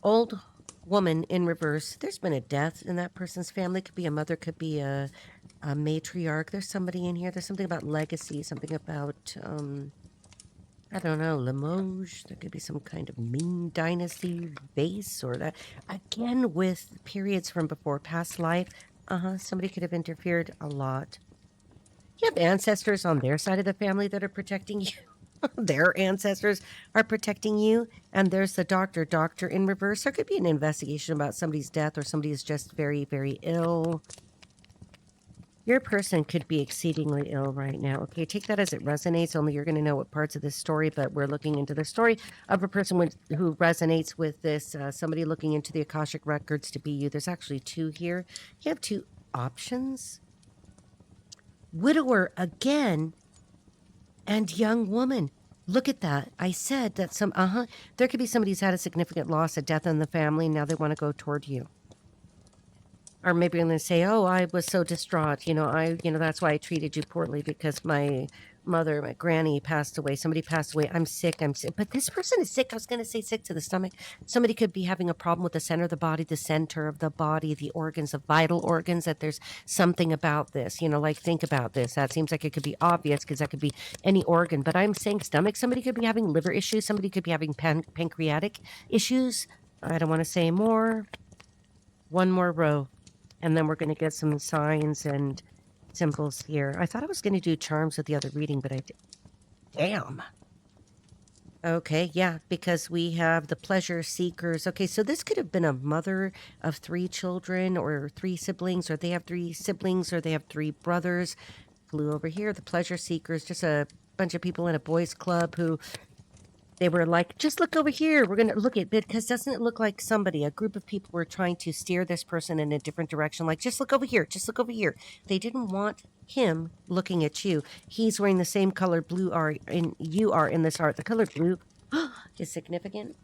Old woman in reverse. There's been a death in that person's family. Could be a mother, could be a matriarch. There's somebody in here. There's something about legacy, something about, I don't know, Limoges. There could be some kind of Ming Dynasty base or that. Again, with periods from before, past life. Somebody could have interfered a lot. You have ancestors on their side of the family that are protecting you. Their ancestors are protecting you. And there's the doctor in reverse. There could be an investigation about somebody's death, or somebody is just very, very ill. Your person could be exceedingly ill right now. Okay, take that as it resonates. Only you're going to know what parts of this story, but we're looking into the story of a person who resonates with this. Somebody looking into the Akashic records to be you. There's actually two here. You have two options. Widower again, and young woman. Look at that. I said that there could be somebody who's had a significant loss, a death in the family, and now they want to go toward you. Or maybe I'm going to say, oh, I was so distraught. That's why I treated you poorly, because my mother, my granny passed away. Somebody passed away. I'm sick. But this person is sick. I was going to say sick to the stomach. Somebody could be having a problem with the center of the body, the organs, the vital organs, that there's something about this. Think about this. That seems like it could be obvious, because that could be any organ. But I'm saying stomach. Somebody could be having liver issues. Somebody could be having pancreatic issues. I don't want to say more. One more row. And then we're going to get some signs and symbols here. I thought I was going to do charms with the other reading, but I did. Damn. Okay, yeah, because we have the pleasure seekers. Okay, so this could have been a mother of 3 children, or 3 siblings, or they have 3 siblings, or they have 3 brothers. Flew over here, the pleasure seekers, just a bunch of people in a boys' club who... They were like, just look over here. We're going to look at it, because doesn't it look like a group of people were trying to steer this person in a different direction? Like, just look over here. Just look over here. They didn't want him looking at you. He's wearing the same color blue you are in this art. The color blue is significant.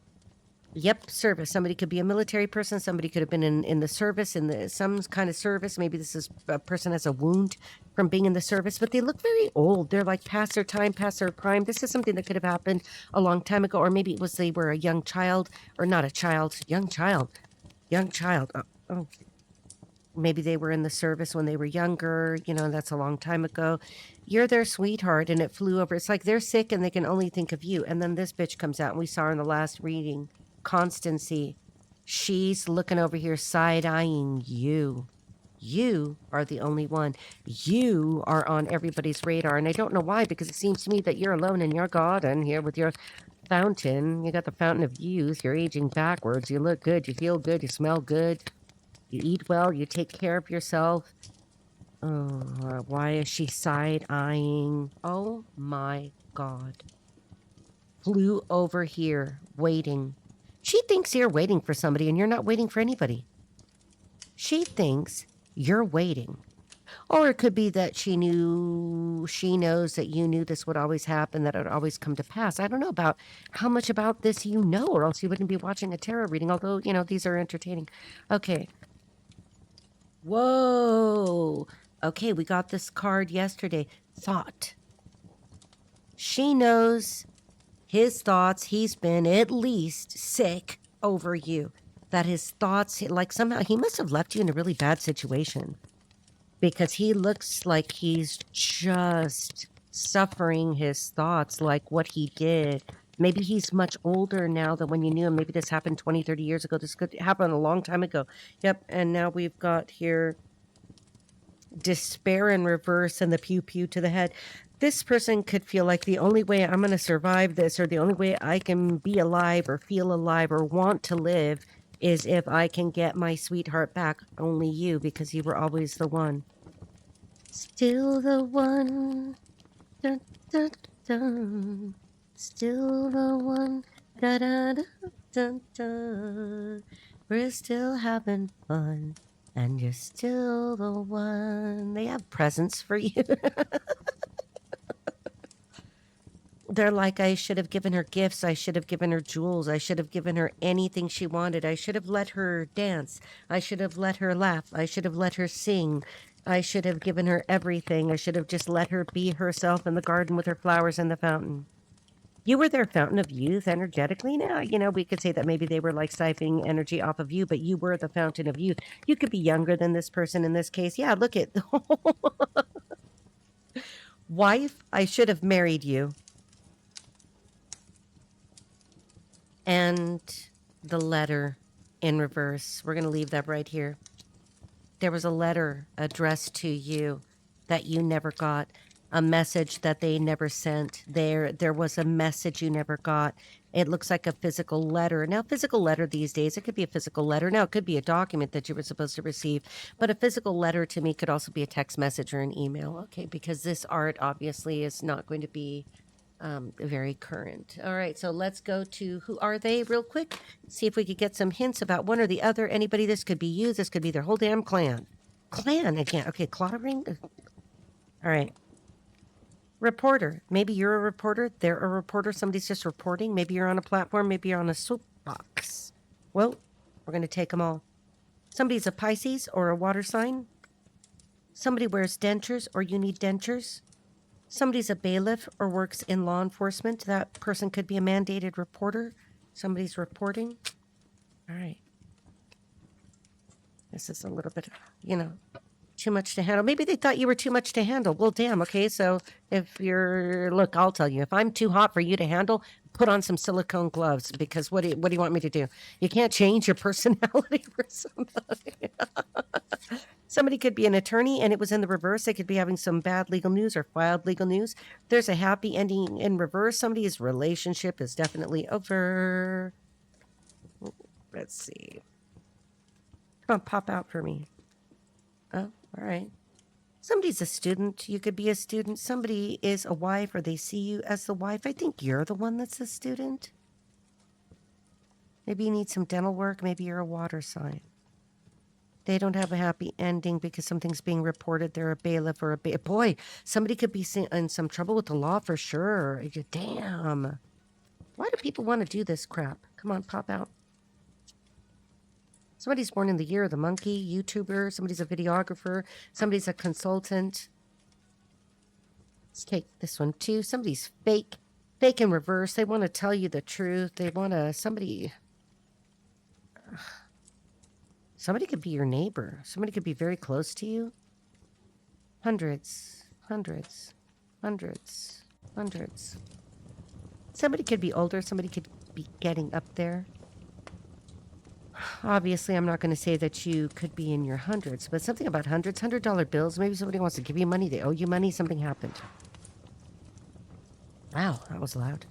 Yep, service. Somebody could be a military person. Somebody could have been in the service, some kind of service. Maybe this is a person has a wound from being in the service, but they look very old. They're like past their time, past their prime. This is something that could have happened a long time ago, or maybe it was they were a young child, or not a child, young child. Oh. Maybe they were in the service when they were younger. That's a long time ago. You're their sweetheart, and it flew over. It's like they're sick and they can only think of you. And then this bitch comes out, and we saw her in the last reading. Constancy. She's looking over here, side-eyeing you. You are the only one. You are on everybody's radar. And I don't know why, because it seems to me that you're alone in your garden here with your fountain. You got the fountain of youth. You're aging backwards. You look good. You feel good. You smell good. You eat well. You take care of yourself. Oh, why is she side-eyeing? Oh, my God. Flew over here, waiting. She thinks you're waiting for somebody, and you're not waiting for anybody. She thinks you're waiting. Or it could be that she knows that you knew this would always happen, that it would always come to pass. I don't know about how much about this you know, or else you wouldn't be watching a tarot reading, although, these are entertaining. Okay. Whoa. Okay, we got this card yesterday. Thought. She knows his thoughts, he's been at least sick over you. That his thoughts, like somehow, he must have left you in a really bad situation. Because he looks like he's just suffering his thoughts, like what he did. Maybe he's much older now than when you knew him. Maybe this happened 20, 30 years ago. This could happen a long time ago. Yep, and now we've got here despair in reverse and the pew pew to the head. This person could feel like the only way I'm going to survive this, or the only way I can be alive or feel alive or want to live, is if I can get my sweetheart back. Only you, because you were always the one. Still the one. Dun, dun, dun. Still the one. Da, da, da, dun, dun. We're still having fun. And you're still the one. They have presents for you. They're like, I should have given her gifts. I should have given her jewels. I should have given her anything she wanted. I should have let her dance. I should have let her laugh. I should have let her sing. I should have given her everything. I should have just let her be herself in the garden with her flowers and the fountain. You were their fountain of youth energetically. Now, we could say that maybe they were like siphoning energy off of you, but you were the fountain of youth. You could be younger than this person in this case. Yeah, look at wife. I should have married you. And the letter in reverse. We're going to leave that right here. There was a letter addressed to you that you never got, a message that they never sent. There was a message you never got. It looks like a physical letter. Now, physical letter these days, it could be a physical letter. Now, it could be a document that you were supposed to receive, but a physical letter to me could also be a text message or an email. Okay, because this art obviously is not going to be very current. All right, so let's go to who are they real quick. See if we could get some hints about one or the other. Anybody, this could be you. This could be their whole damn clan. Clan again. Okay, clattering. All right. Reporter. Maybe you're a reporter. They're a reporter. Somebody's just reporting. Maybe you're on a platform. Maybe you're on a soapbox. Well, we're going to take them all. Somebody's a Pisces or a water sign. Somebody wears dentures or you need dentures. Somebody's a bailiff or works in law enforcement. That person could be a mandated reporter. Somebody's reporting. All right. This is a little bit, too much to handle. Maybe they thought you were too much to handle. Well, damn. Okay, so look, I'll tell you, if I'm too hot for you to handle, put on some silicone gloves, because what do you want me to do? You can't change your personality for somebody. Somebody could be an attorney and it was in the reverse. They could be having some bad legal news or filed legal news. There's a happy ending in reverse. Somebody's relationship is definitely over. Let's see. Come on, pop out for me. Oh, all right. Somebody's a student. You could be a student. Somebody is a wife or they see you as the wife. I think you're the one that's a student. Maybe you need some dental work. Maybe you're a water sign. They don't have a happy ending because something's being reported. They're a bailiff or a boy. Somebody could be in some trouble with the law for sure. Damn. Why do people want to do this crap? Come on, pop out. Somebody's born in the year of the monkey, YouTuber. Somebody's a videographer. Somebody's a consultant. Let's take this one too. Somebody's fake in reverse. They want to tell you the truth. They want to, somebody could be your neighbor. Somebody could be very close to you. Hundreds. Somebody could be older. Somebody could be getting up there. Obviously, I'm not going to say that you could be in your hundreds, but something about hundreds, $100 bills. Maybe somebody wants to give you money. They owe you money. Something happened. Wow, that was loud.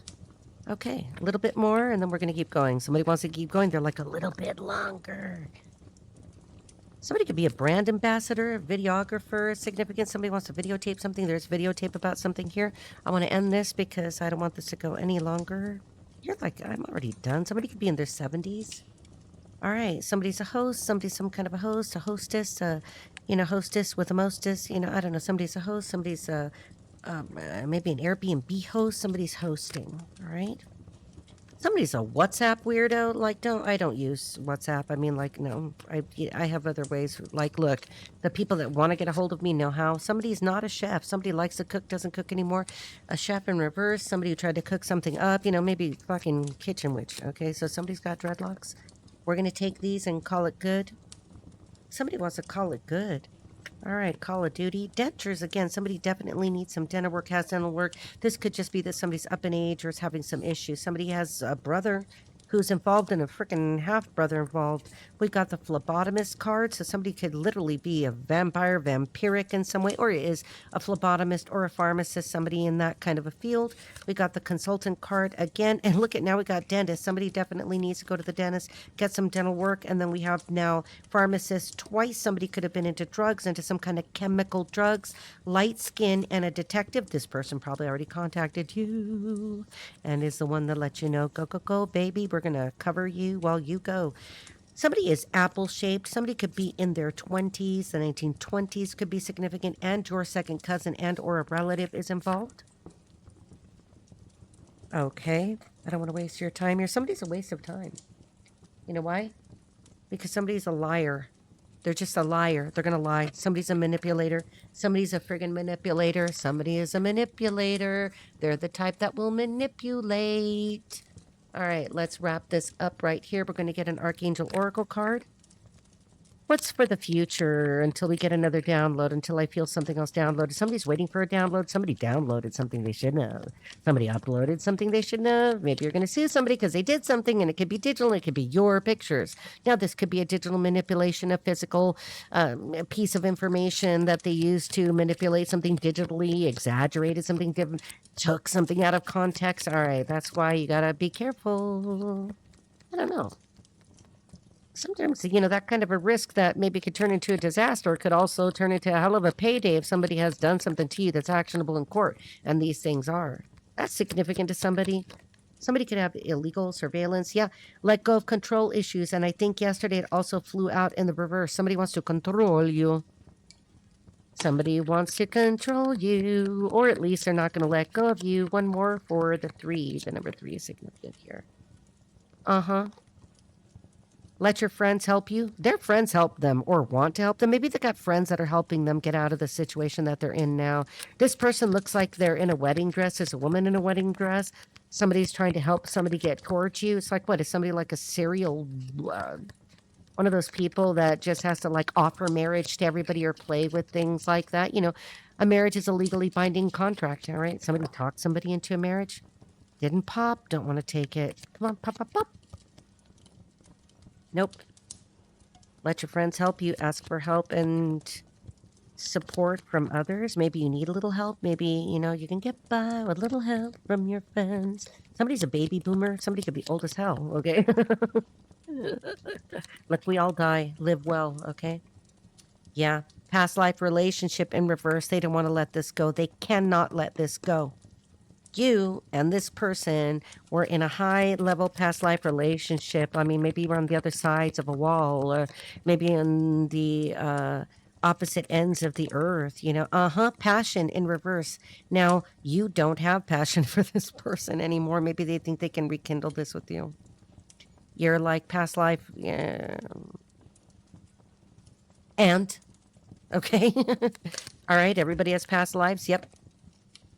Okay, a little bit more, and then we're going to keep going. Somebody wants to keep going. They're like a little bit longer. Somebody could be a brand ambassador, a videographer, significant. Somebody wants to videotape something. There's videotape about something here. I want to end this because I don't want this to go any longer. You're like, I'm already done. Somebody could be in their 70s. All right, somebody's a host, somebody's some kind of a host, a hostess, hostess with a mostess, I don't know, somebody's a host, somebody's maybe an Airbnb host, somebody's hosting, all right? Somebody's a WhatsApp weirdo, like, I don't use WhatsApp, I mean, like, no, I have other ways, like, look, the people that want to get a hold of me know how. Somebody's not a chef, somebody likes to cook, doesn't cook anymore, a chef in reverse, somebody who tried to cook something up, maybe fucking kitchen witch, okay? So somebody's got dreadlocks. We're going to take these and call it good. Somebody wants to call it good. All right, Call of Duty. Dentures, again, somebody definitely needs some dental work, has dental work. This could just be that somebody's up in age or is having some issues. Somebody has a brother. who's involved in a freaking half-brother involved. We got the phlebotomist card, so somebody could literally be a vampire, vampiric in some way, or is a phlebotomist or a pharmacist, somebody in that kind of a field. We got the consultant card again, and look at now we got dentist. Somebody definitely needs to go to the dentist, get some dental work, and then we have now pharmacist twice. Somebody could have been into drugs, into some kind of chemical drugs, light skin, and a detective. This person probably already contacted you and is the one that let you know, go, go, go, baby. We're going to cover you while you go. Somebody is apple-shaped. Somebody could be in their 20s. The 1920s could be significant, and your second cousin and or a relative is involved. Okay. I don't want to waste your time here. Somebody's a waste of time. You know why? Because somebody's a liar. They're just a liar. They're going to lie. Somebody's a manipulator. Somebody's a friggin' manipulator. Somebody is a manipulator. They're the type that will manipulate. All right, let's wrap this up right here. We're going to get an Archangel Oracle card. What's for the future until we get another download, until I feel something else downloaded? Somebody's waiting for a download. Somebody downloaded something they shouldn't have. Somebody uploaded something they shouldn't have. Maybe you're going to sue somebody because they did something, and it could be digital. It could be your pictures. Now, this could be a digital manipulation of physical piece of information that they used to manipulate something digitally, exaggerated something different, took something out of context. All right, that's why you got to be careful. I don't know. Sometimes, that kind of a risk that maybe could turn into a disaster could also turn into a hell of a payday if somebody has done something to you that's actionable in court. And these things are. That's significant to somebody. Somebody could have illegal surveillance. Yeah, let go of control issues. And I think yesterday it also flew out in the reverse. Somebody wants to control you. Somebody wants to control you. Or at least they're not going to let go of you. One more for the 3. The number 3 is significant here. Uh-huh. Let your friends help you. Their friends help them or want to help them. Maybe they got friends that are helping them get out of the situation that they're in now. This person looks like they're in a wedding dress. There's a woman in a wedding dress. Somebody's trying to help somebody get towards you. It's like, what? Is somebody like a serial, one of those people that just has to like offer marriage to everybody or play with things like that? A marriage is a legally binding contract, all right? Somebody talked somebody into a marriage. Didn't pop. Don't want to take it. Come on, pop, pop, pop. Nope. Let your friends help you. Ask for help and support from others. Maybe you need a little help. Maybe, you can get by with a little help from your friends. Somebody's a baby boomer. Somebody could be old as hell, okay? Look, we all die. Live well, okay? Yeah. Past life relationship in reverse. They don't want to let this go. They cannot let this go. You and this person were in a high-level past life relationship. I mean, maybe you were on the other sides of a wall, or maybe on the opposite ends of the earth, passion in reverse. Now, you don't have passion for this person anymore. Maybe they think they can rekindle this with you. You're like past life, yeah. And, okay. All right, everybody has past lives. Yep.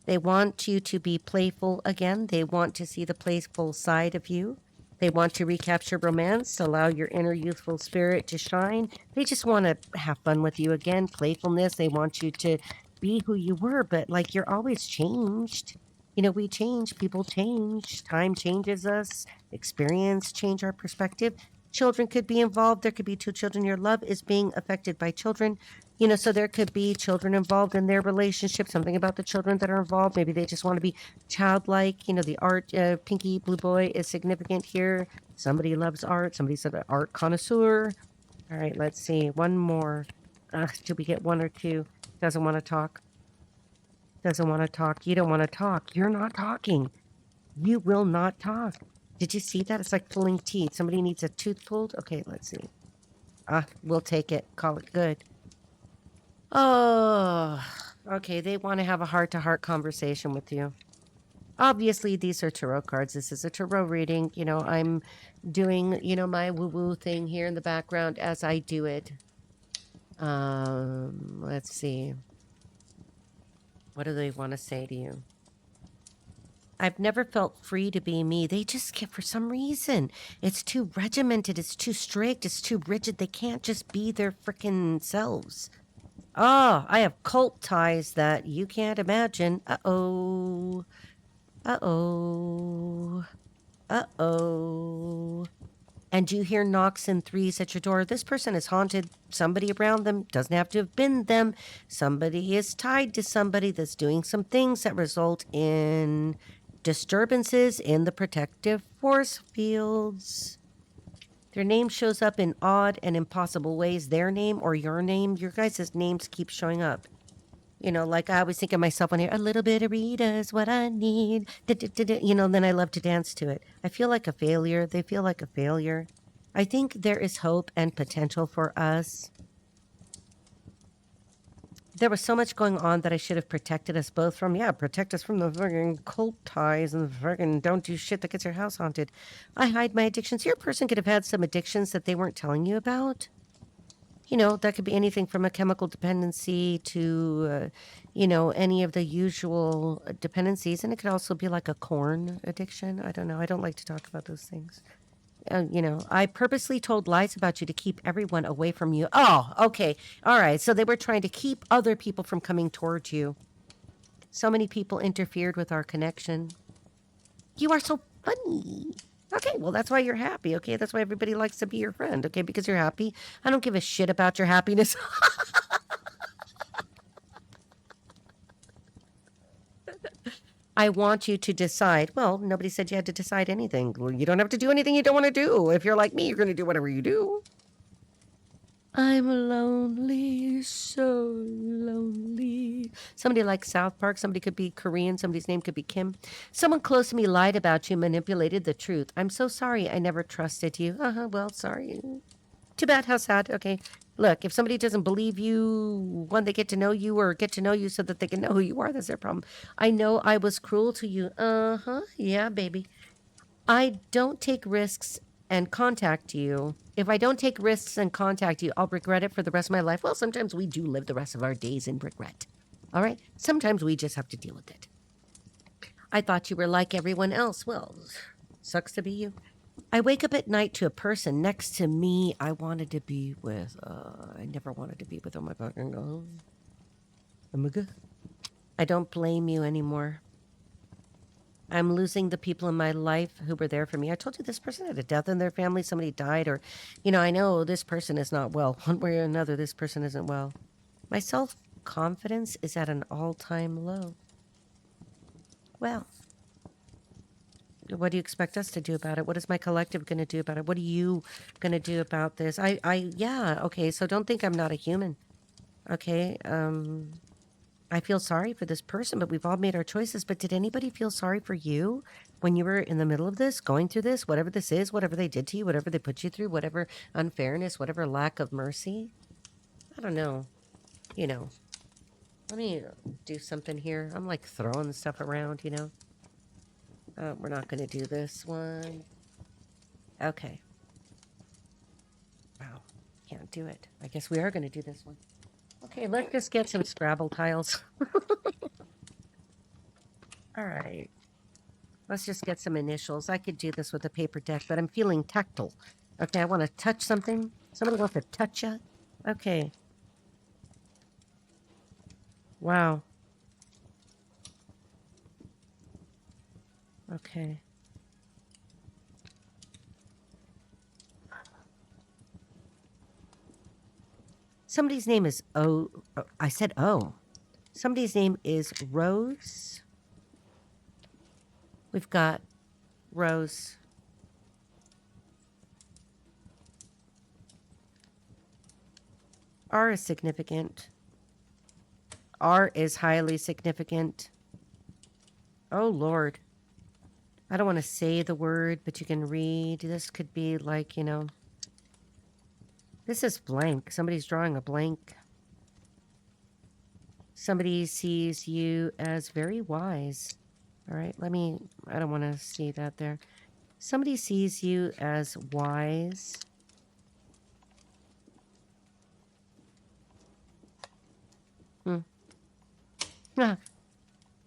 They want you to be playful again. They want to see the playful side of you. They want to recapture romance, allow your inner youthful spirit to shine. They just want to have fun with you again, playfulness. They want you to be who you were, but like you're always changed. We change, people change, time changes us, experience change our perspective. Children could be involved. There could be 2 children. Your love is being affected by children. So there could be children involved in their relationship, something about the children that are involved. Maybe they just want to be childlike. The art, Pinky Blue Boy is significant here. Somebody loves art. Somebody's an art connoisseur. All right, let's see. One more. Did we get 1 or 2? Doesn't want to talk. Doesn't want to talk. You don't want to talk. You're not talking. You will not talk. Did you see that? It's like pulling teeth. Somebody needs a tooth pulled. Okay, let's see. We'll take it. Call it good. Oh, okay. They want to have a heart-to-heart conversation with you. Obviously, these are tarot cards. This is a tarot reading. I'm doing, my woo-woo thing here in the background as I do it. Let's see. What do they want to say to you? I've never felt free to be me. They just get, for some reason, it's too regimented. It's too strict. It's too rigid. They can't just be their freaking selves. Oh, I have cult ties that you can't imagine. Uh-oh. Uh-oh. Uh-oh. And you hear knocks and threes at your door. This person is haunted. Somebody around them doesn't have to have been them. Somebody is tied to somebody that's doing some things that result in disturbances in the protective force fields. Their name shows up in odd and impossible ways. Their name or your name, your guys' names keep showing up. You know, like I always think of myself on here, a little bit of Rita is what I need. You know, then I love to dance to it. I feel like a failure. They feel like a failure. I think there is hope and potential for us. There was so much going on that I should have protected us both from. Yeah, protect us from the fucking cult ties and the fucking don't do shit that gets your house haunted. I hide my addictions. Your person could have had some addictions that they weren't telling you about. You know, that could be anything from a chemical dependency to, you know, any of the usual dependencies. And it could also be like a corn addiction. I don't know. I don't like to talk about those things. You know, I purposely told lies about you to keep everyone away from you. Oh, okay. All right. So they were trying to keep other people from coming towards you. So many people interfered with our connection. You are so funny. Okay, well, that's why you're happy. Okay, that's why everybody likes to be your friend. Okay, because you're happy. I don't give a shit about your happiness. I want you to decide. Well, nobody said you had to decide anything. Well, you don't have to do anything you don't want to do. If you're like me, you're going to do whatever you do. I'm lonely, so lonely. Somebody like South Park. Somebody could be Korean. Somebody's name could be Kim. Someone close to me lied about you, manipulated the truth. I'm so sorry. I never trusted you. Well, sorry. Too bad. How sad. Okay. Look, if somebody doesn't believe you when they get to know you or get to know you so that they can know who you are, that's their problem. I know I was cruel to you. Yeah, baby. I don't take risks and contact you. If I don't take risks and contact you, I'll regret it for the rest of my life. Well, sometimes we do live the rest of our days in regret. All right? Sometimes we just have to deal with it. I thought you were like everyone else. Well, sucks to be you. I wake up at night to a person next to me I wanted to be with. I never wanted to be with. Oh my fucking God. Oh my God. I don't blame you anymore. I'm losing the people in my life who were there for me. I told you this person had a death in their family. Somebody died, or, you know, I know this person is not well. One way or another, this person isn't well. My self-confidence is at an all-time low. Well, what do you expect us to do about it? What is my collective going to do about it? What are you going to do about this? Yeah, okay, so don't think I'm not a human. Okay, I feel sorry for this person, but we've all made our choices. But did anybody feel sorry for you when you were in the middle of this, going through this, whatever this is, whatever they did to you, whatever they put you through, whatever unfairness, whatever lack of mercy? I don't know. You know, let me do something here. I'm like throwing stuff around, you know. We're not going to do this one. Okay. Wow. Can't do it. I guess we are going to do this one. Okay, let's just get some Scrabble tiles. All right. Let's just get some initials. I could do this with a paper deck, but I'm feeling tactile. Okay, I want to touch something. Somebody wants to touch you? Okay. Wow. Okay. Somebody's name is I said O. Somebody's name is Rose. We've got Rose. R is significant. R is highly significant. Oh, Lord. I don't want to say the word, but you can read. This could be like, you know. This is blank. Somebody's drawing a blank. Somebody sees you as very wise. All right, I don't want to see that there. Somebody sees you as wise.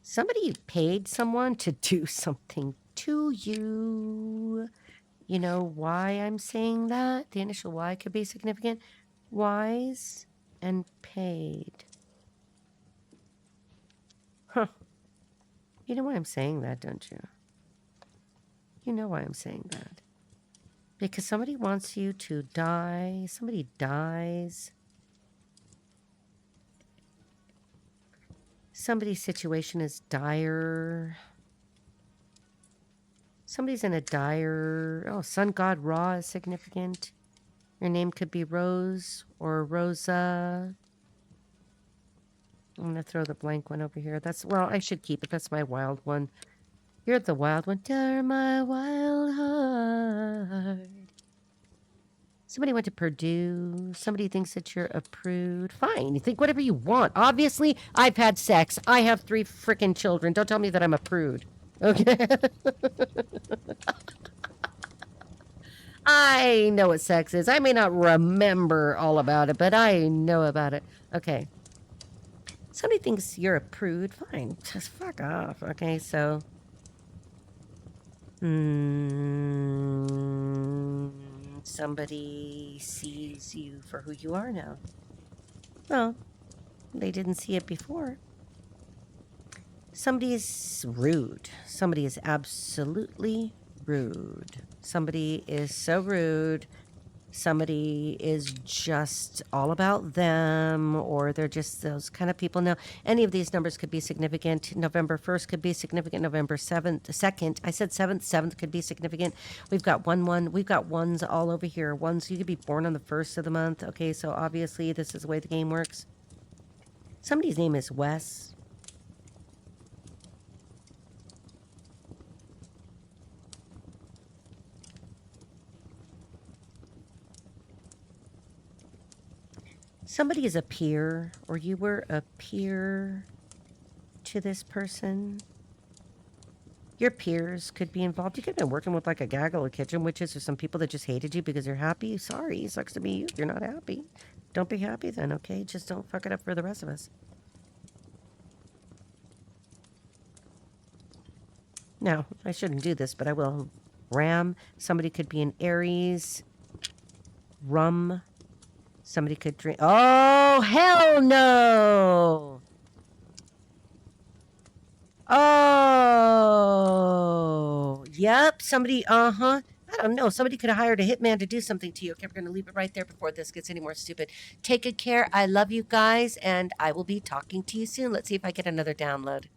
Somebody paid someone to do something to you. You know why I'm saying that? The initial Y could be significant. Wise and paid. Huh. You know why I'm saying that, don't you? You know why I'm saying that. Because somebody wants you to die. Somebody dies. Somebody's situation is dire. Somebody's in a dire... Oh, sun god Ra is significant. Your name could be Rose or Rosa. I'm going to throw the blank one over here. That's... Well, I should keep it. That's my wild one. You're the wild one. You're my wild heart. Somebody went to Purdue. Somebody thinks that you're a prude. Fine. You think whatever you want. Obviously, I've had sex. I have 3 freaking children. Don't tell me that I'm a prude. Okay? I know what sex is. I may not remember all about it, but I know about it. Okay. Somebody thinks you're a prude. Fine. Just fuck off. Okay, so... somebody sees you for who you are now. Well, they didn't see it before. Somebody is rude. Somebody is absolutely rude. Somebody is so rude. Somebody is just all about them, or they're just those kind of people. Now, any of these numbers could be significant. November 1st could be significant. November 7th, 2nd. I said 7th. 7th could be significant. We've got 1-1. We've got ones all over here. Ones, you could be born on the 1st of the month. Okay, so obviously this is the way the game works. Somebody's name is Wes. Somebody is a peer, or you were a peer to this person. Your peers could be involved. You could have been working with like a gaggle of kitchen witches or some people that just hated you because they're happy. Sorry, sucks to be you. You're not happy. Don't be happy then, okay? Just don't fuck it up for the rest of us. Now, I shouldn't do this, but I will. Ram. Somebody could be an Aries. Rum. Somebody could drink. Oh, hell no. Oh, yep. Somebody, I don't know. Somebody could have hired a hitman to do something to you. Okay, we're going to leave it right there before this gets any more stupid. Take good care. I love you guys, and I will be talking to you soon. Let's see if I get another download.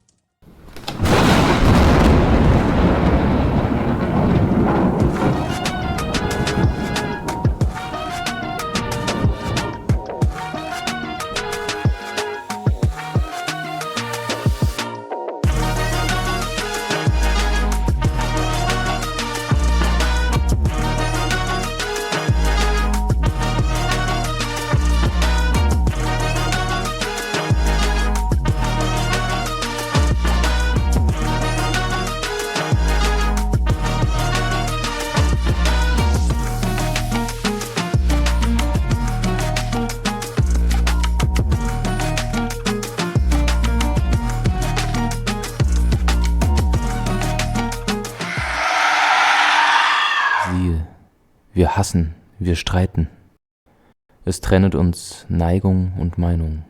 Wir hassen, wir streiten. Es trennet uns Neigung und Meinung.